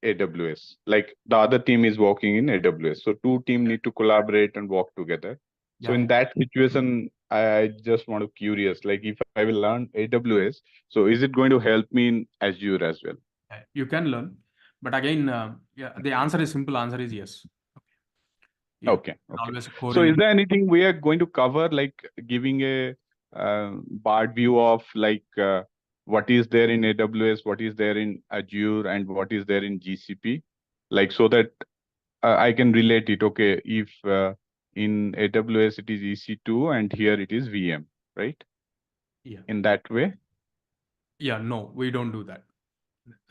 AWS. Like the other team is working in AWS. So two team need to collaborate and work together. So in that situation, I just want to curious, like if I will learn AWS, so is it going to help me in Azure as well? You can learn, but again, the answer is simple. Answer is yes. Yeah, Okay. always So coding. is there anything we are going to cover, like giving a broad view of like what is there in AWS, what is there in Azure, and what is there in GCP, like so that I can relate it. Okay, if in AWS it is EC2 and here it is VM, right? Yeah. In that way. Yeah, no, we don't do that.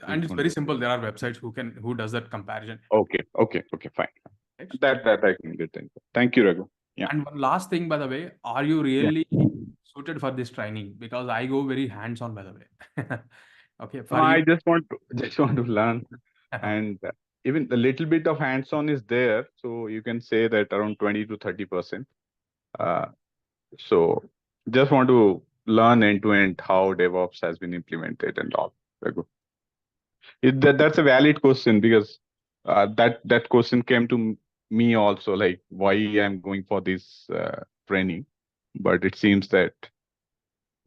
And it's don't very do simple. There are websites who does that comparison. Okay, fine. Right? That I can get into. Thank you, Raghu. Yeah. And one last thing, by the way, are you really suited for this training? Because I go very hands-on, by the way. Okay, No, I just want to learn, and even a little bit of hands-on is there. So you can say that around 20 to 30%. So just want to learn end to end how DevOps has been implemented and all. Very good. That's a valid question, because that question came to me also, like why I'm going for this training, but it seems that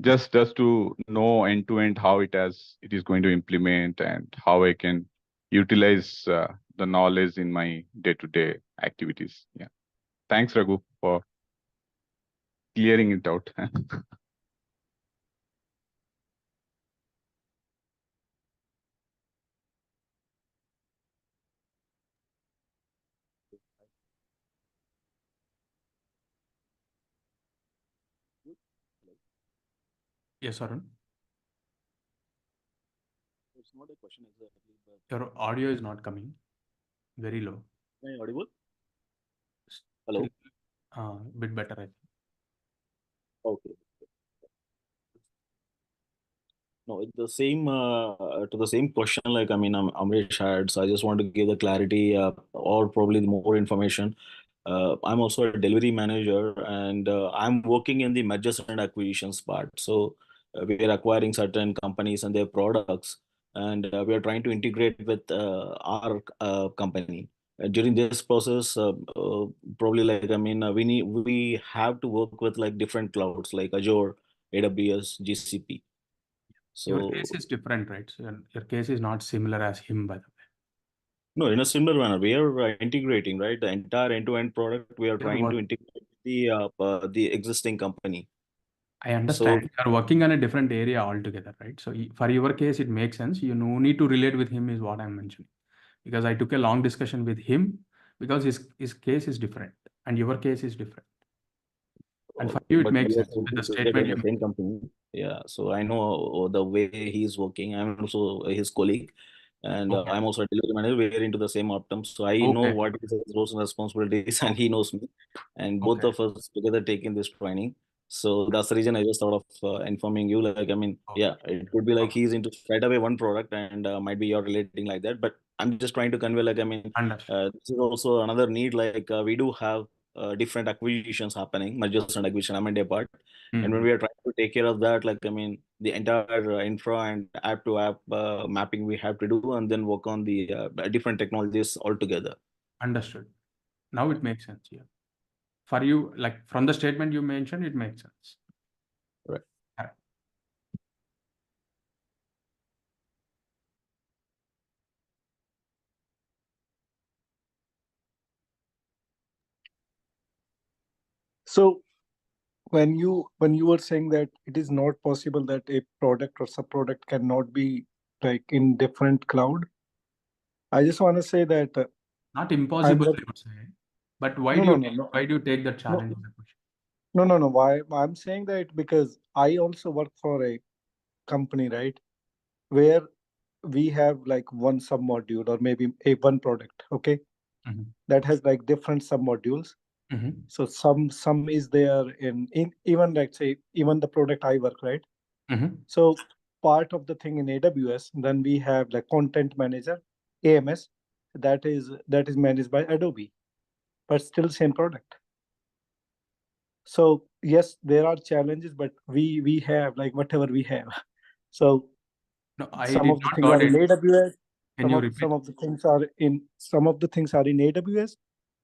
just to know end to end how it is going to implement and how I can utilize the knowledge in my day-to-day activities. Yeah. Thanks, Raghu, for clearing it out. Yes, Arun. It's not a question exactly, but Your audio is not coming. Very low. am I audible? Still, Hello. bit better, I think. Okay. No, it's the same to the same question. Like, I mean, Amrish had, so I just want to give the clarity or probably more information. I'm also a delivery manager, and I'm working in the mergers and acquisitions part. So we are acquiring certain companies and their products, and we are trying to integrate with our company. During this process, probably like, I mean, we have to work with like different clouds like Azure, AWS, GCP. Your So case is different, right? So your case is not similar as him, by the way. no, in a similar manner, we are integrating, right? The entire end-to-end product, we are You're trying to work- integrate the existing company. I understand. You're working on a different area altogether, right? So for your case, it makes sense. You no need to relate with him, is what I'm mentioning. Because I took a long discussion with him because his case is different and your case is different. And for you, it But makes we are sense with the working together statement in you the same company. Yeah, so I know the way he's working. I'm also his colleague, and Okay. I'm also a delivery manager. We're into the same optum, so I know Okay. what is his roles and responsibilities, and he knows me, and both Okay. of us together taking this training. So that's the reason I just thought of informing you. Like, I mean, yeah, it could be like he's into straight away one product, and might be you're relating like that. But I'm just trying to convey, like, I mean, this is also another need. Like, we do have different acquisitions happening, mergers and acquisition, M&A part. And when we are trying to take care of that, like, I mean, the entire infra and app to app mapping we have to do, and then work on the different technologies altogether. Understood. Now it makes sense. Yeah. For you, like from the statement you mentioned, it makes sense. Right. So when you were saying that it is not possible that a product or sub-product cannot be like in different cloud, I just want to say that not impossible, I would say. But why do you take that challenge? No. Why I'm saying that because I also work for a company, right, where we have like one sub module or maybe a one product, okay, that has like different sub modules. So some is there in even let's say even the product I work, right. So part of the thing in AWS, then we have like content manager, AMS, that is managed by Adobe, but still same product. So yes, there are challenges, but we have like whatever we have. So no, I some did of the not things got are in it. AWS. Can you repeat? Some of the things are in AWS,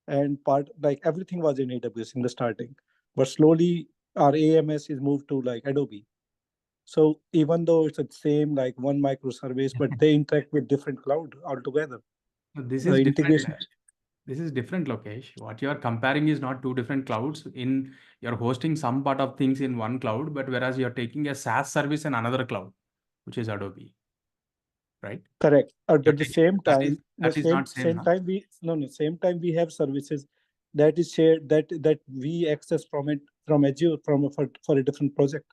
and part like everything was in AWS in the starting. but slowly our AMS is moved to like Adobe. So even though it's the same like one microservice, but they interact with different cloud altogether. This is Integration. different. This is different, Lokesh. What you are comparing is not two different clouds. You're hosting some part of things in one cloud, but whereas you're taking a SaaS service in another cloud, which is Adobe, right? Correct. But You're at the taking- same time, that is not same, huh? time same time we have services that is shared that we access from it from Azure for a different project,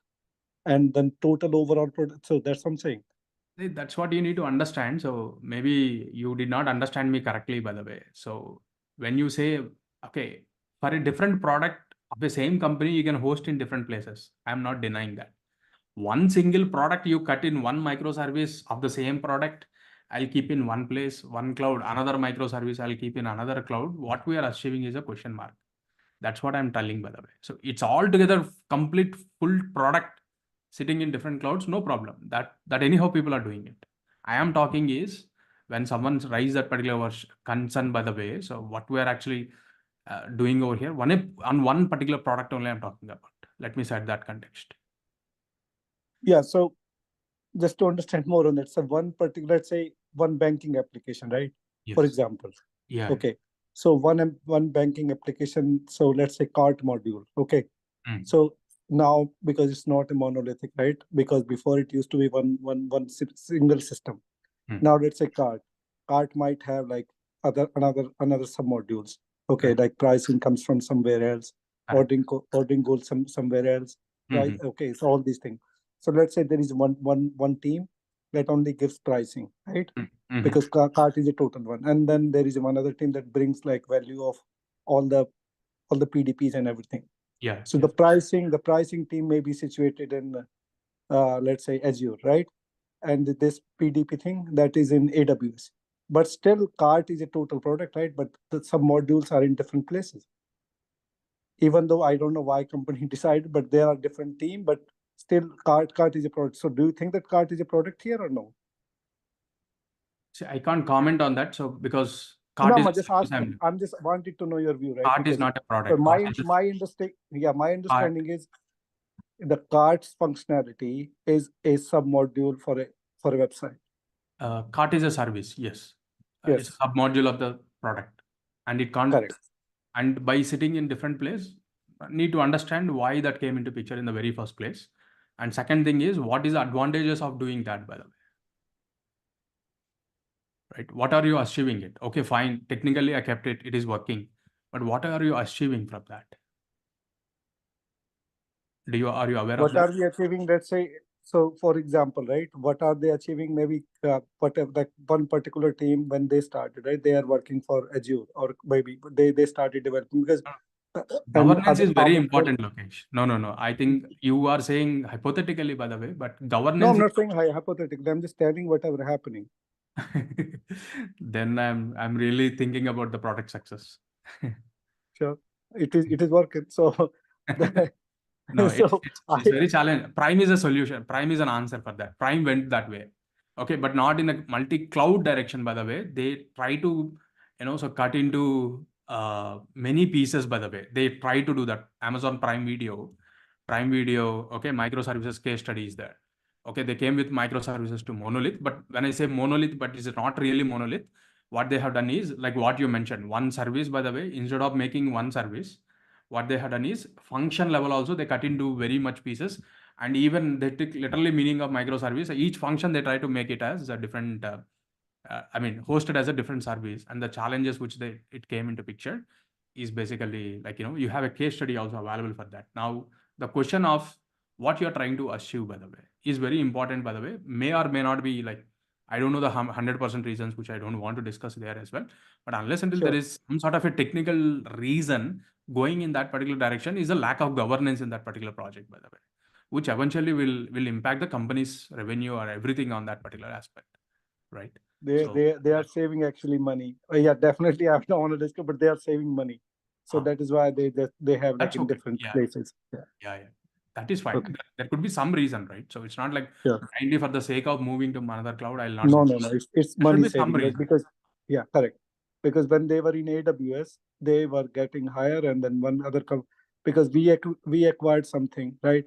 and then total overall product. So that's what I'm saying. That's what you need to understand. So maybe you did not understand me correctly, by the way. So when you say, okay, for a different product of the same company, you can host in different places. I'm not denying that. One single product you cut in one microservice of the same product, I'll keep in one place, one cloud, another microservice, I'll keep in another cloud. What we are achieving is a question mark. That's what I'm telling, by the way. So it's all together complete full product sitting in different clouds, no problem. That anyhow people are doing it. I am talking is when someone raised that particular concern, by the way. So what we are actually doing over here, on one particular product only I'm talking about. Let me set that context. Yeah. So just to understand more on that, so one particular, let's say one banking application, right? Yes. For example. Yeah. Okay. So one banking application. So let's say cart module. Okay. So now, because it's not a monolithic, right? Because before it used to be one single system. Now let's say cart might have like another sub modules. Okay, Right. like pricing comes from somewhere else, ordering goes somewhere else. Right. Okay, so all these things. So let's say there is one team that only gives pricing, right? Because cart is a total one, and then there is one other team that brings like value of all the PDPs and everything. Yeah. So the pricing team may be situated in, let's say Azure, right? And this PDP thing that is in AWS. But still, cart is a total product, right? But some modules are in different places. Even though I don't know why company decided, but they are different team. But still, cart is a product. So do you think that cart is a product here or no? See, I can't comment on that. So because cart No, is just asking. I'm just wanted to know your view, right? Cart is not a product. My understanding is the cart's functionality is a sub-module for a website. Cart is a service, yes. Yes. It's a sub-module of the product. And it can't. Correct. And by sitting in different place, need to understand why that came into picture in the very first place. And second thing is, what is the advantages of doing that, by the way? Right? What are you achieving it? Okay, fine. Technically, I kept it. It is working. But what are you achieving from that? Are you aware of that? What are we achieving? Let's say, so for example, right? What are they achieving? Maybe whatever, like one particular team when they started, right? They are working for Azure, or maybe they started developing because governance is very important, Lokesh. No. I think you are saying hypothetically, by the way, but governance. No, I'm not saying hypothetically. I'm just telling whatever happening. Then I'm really thinking about the product success. Sure, it is working. So no, it's very challenging. Prime is a solution. Prime is an answer for that. Prime went that way. Okay, but not in a multi-cloud direction, by the way. They try to, so cut into many pieces, by the way. They try to do that. Amazon Prime Video, okay, microservices case study is there. Okay, they came with microservices to monolith, but when I say monolith, but it's not really monolith. What they have done is, like what you mentioned, one service, by the way, instead of making one service, what they have done is function level also, they cut into very much pieces. And even they took literally meaning of microservice. Each function, they try to make it as a different, hosted as a different service. And the challenges which it came into picture is basically like, you have a case study also available for that. Now, the question of what you're trying to achieve, by the way, is very important, by the way, may or may not be like, I don't know the 100% reasons, which I don't want to discuss there as well. But unless until there is some sort of a technical reason going in that particular direction, is a lack of governance in that particular project, by the way, which eventually will impact the company's revenue or everything on that particular aspect, right? They are saving actually money. Yeah, definitely. I don't want to discuss, but they are saving money. So that is why they have like in different places. Yeah. That is fine. Okay. There could be some reason, right? So it's not like kindly for the sake of moving to another cloud, I'll not. No. It's money saving, right? Because correct. Because when they were in AWS, they were getting higher, and then one other because we acquired something, right?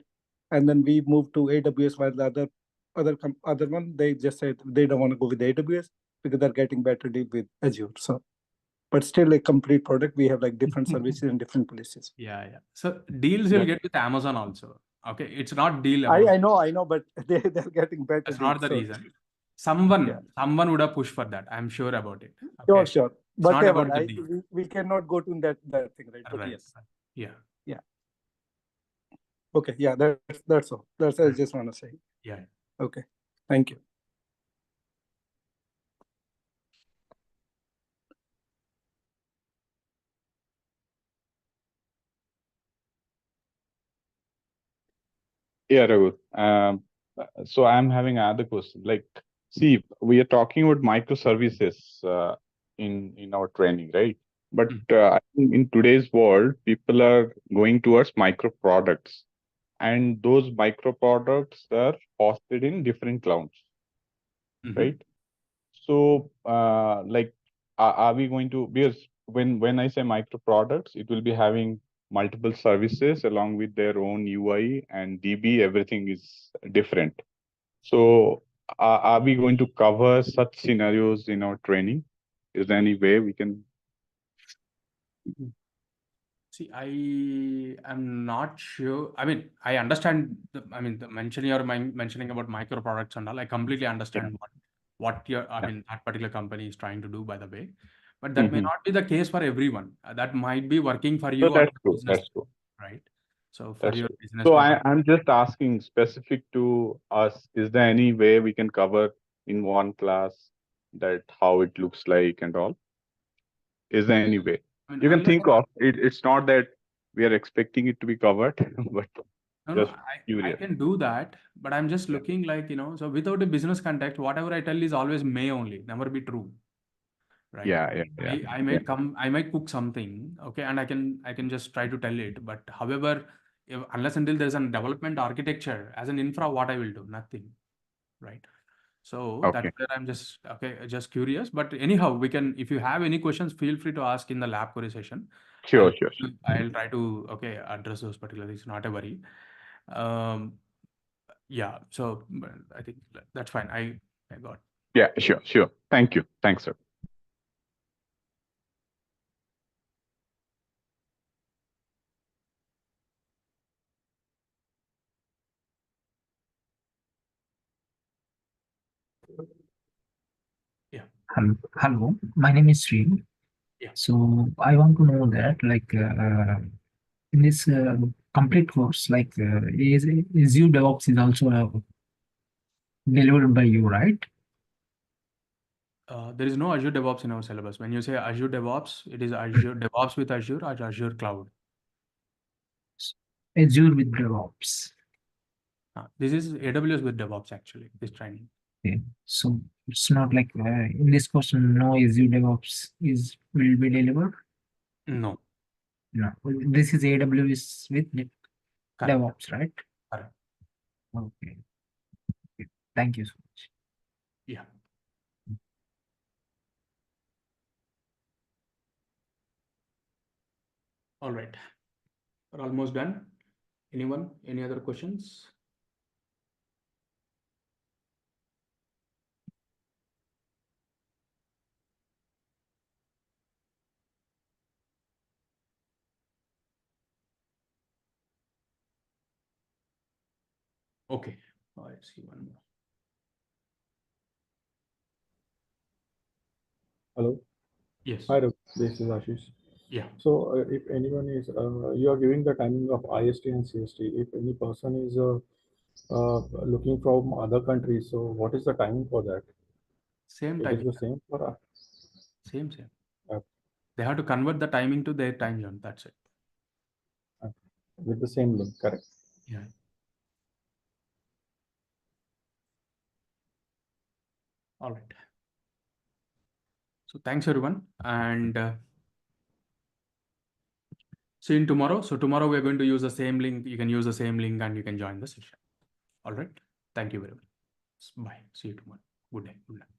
And then we moved to AWS, while the other one, they just said they don't want to go with AWS because they're getting better deal with Azure. So, but still a complete product. We have like different services in different places. Yeah. So deals you'll get with Amazon also. Okay, it's not deal I about. know, but they're getting better. That's deals, not the so. reason. Someone would have pushed for that. I'm sure about it. Sure, Okay. sure. It's not Whatever. about the deal. We cannot go to that thing, right? But Right. yes. Yeah. Okay. Yeah. That's all. That's I just want to say. Yeah. Okay. Thank you. Yeah, Raghu. So I'm having another question. Like, see, we are talking about microservices in our training, right? But I think in today's world, people are going towards micro products, and those micro products are hosted in different clouds, right? So, like, are we going to, because when I say micro products, it will be having multiple services along with their own UI and DB, everything is different. So are we going to cover such scenarios in our training? Is there any way we can? See, I am not sure. I mean, I understand the mentioning about micro products and all. I completely understand what that particular company is trying to do, by the way. But that may not be the case for everyone. That might be working for you So that's on true. business, That's true. right? So for That's your true. business. So I'm just asking specific to us, is there any way we can cover in one class that how it looks like and all? Is there any way? You can think of it. It's not that we are expecting it to be covered, but just I curious. can do that, but I'm just looking like, so without a business context, whatever I tell is always may only, never be true. Right. Yeah. I might cook something, okay, and I can just try to tell it. But however, unless until there's a development architecture as an infra, what I will do? Nothing. Right. So that's where I'm just curious. But anyhow, we can, if you have any questions, feel free to ask in the lab query session. Sure. I'll try to address those particular things. Not a worry. Yeah. So I think that's fine. I got. Yeah. Sure. Thank you. Thanks, sir. Yeah. Hello, my name is Shiva. Yeah. So I want to know that, like, in this complete course, like, is Azure DevOps is also delivered by you, right? There is no Azure DevOps in our syllabus. When you say Azure DevOps, it is Azure DevOps with Azure or Azure Cloud. Azure with DevOps. This is AWS with DevOps, actually, this training. Okay. So it's not like in this course, no Azure DevOps will be delivered? No. No. This is AWS with DevOps, right? Correct. Okay. Thank you so much. Yeah. All right. We're almost done. Anyone? Any other questions? Okay. Let's see one more. Hello. Yes. Hi, this is Ashish. Yeah. So if anyone is, you are giving the timing of IST and CST. If any person is looking from other countries, so what is the timing for that? Same It time. is the same for us. Same. Okay. They have to convert the timing to their time zone. That's it. Okay. With the same link, correct? Yeah. All right. So thanks everyone, and see you tomorrow. So tomorrow we're going to use the same link. You can use the same link and you can join the session. All right. Thank you very much. Bye. See you tomorrow. Good day. Good night.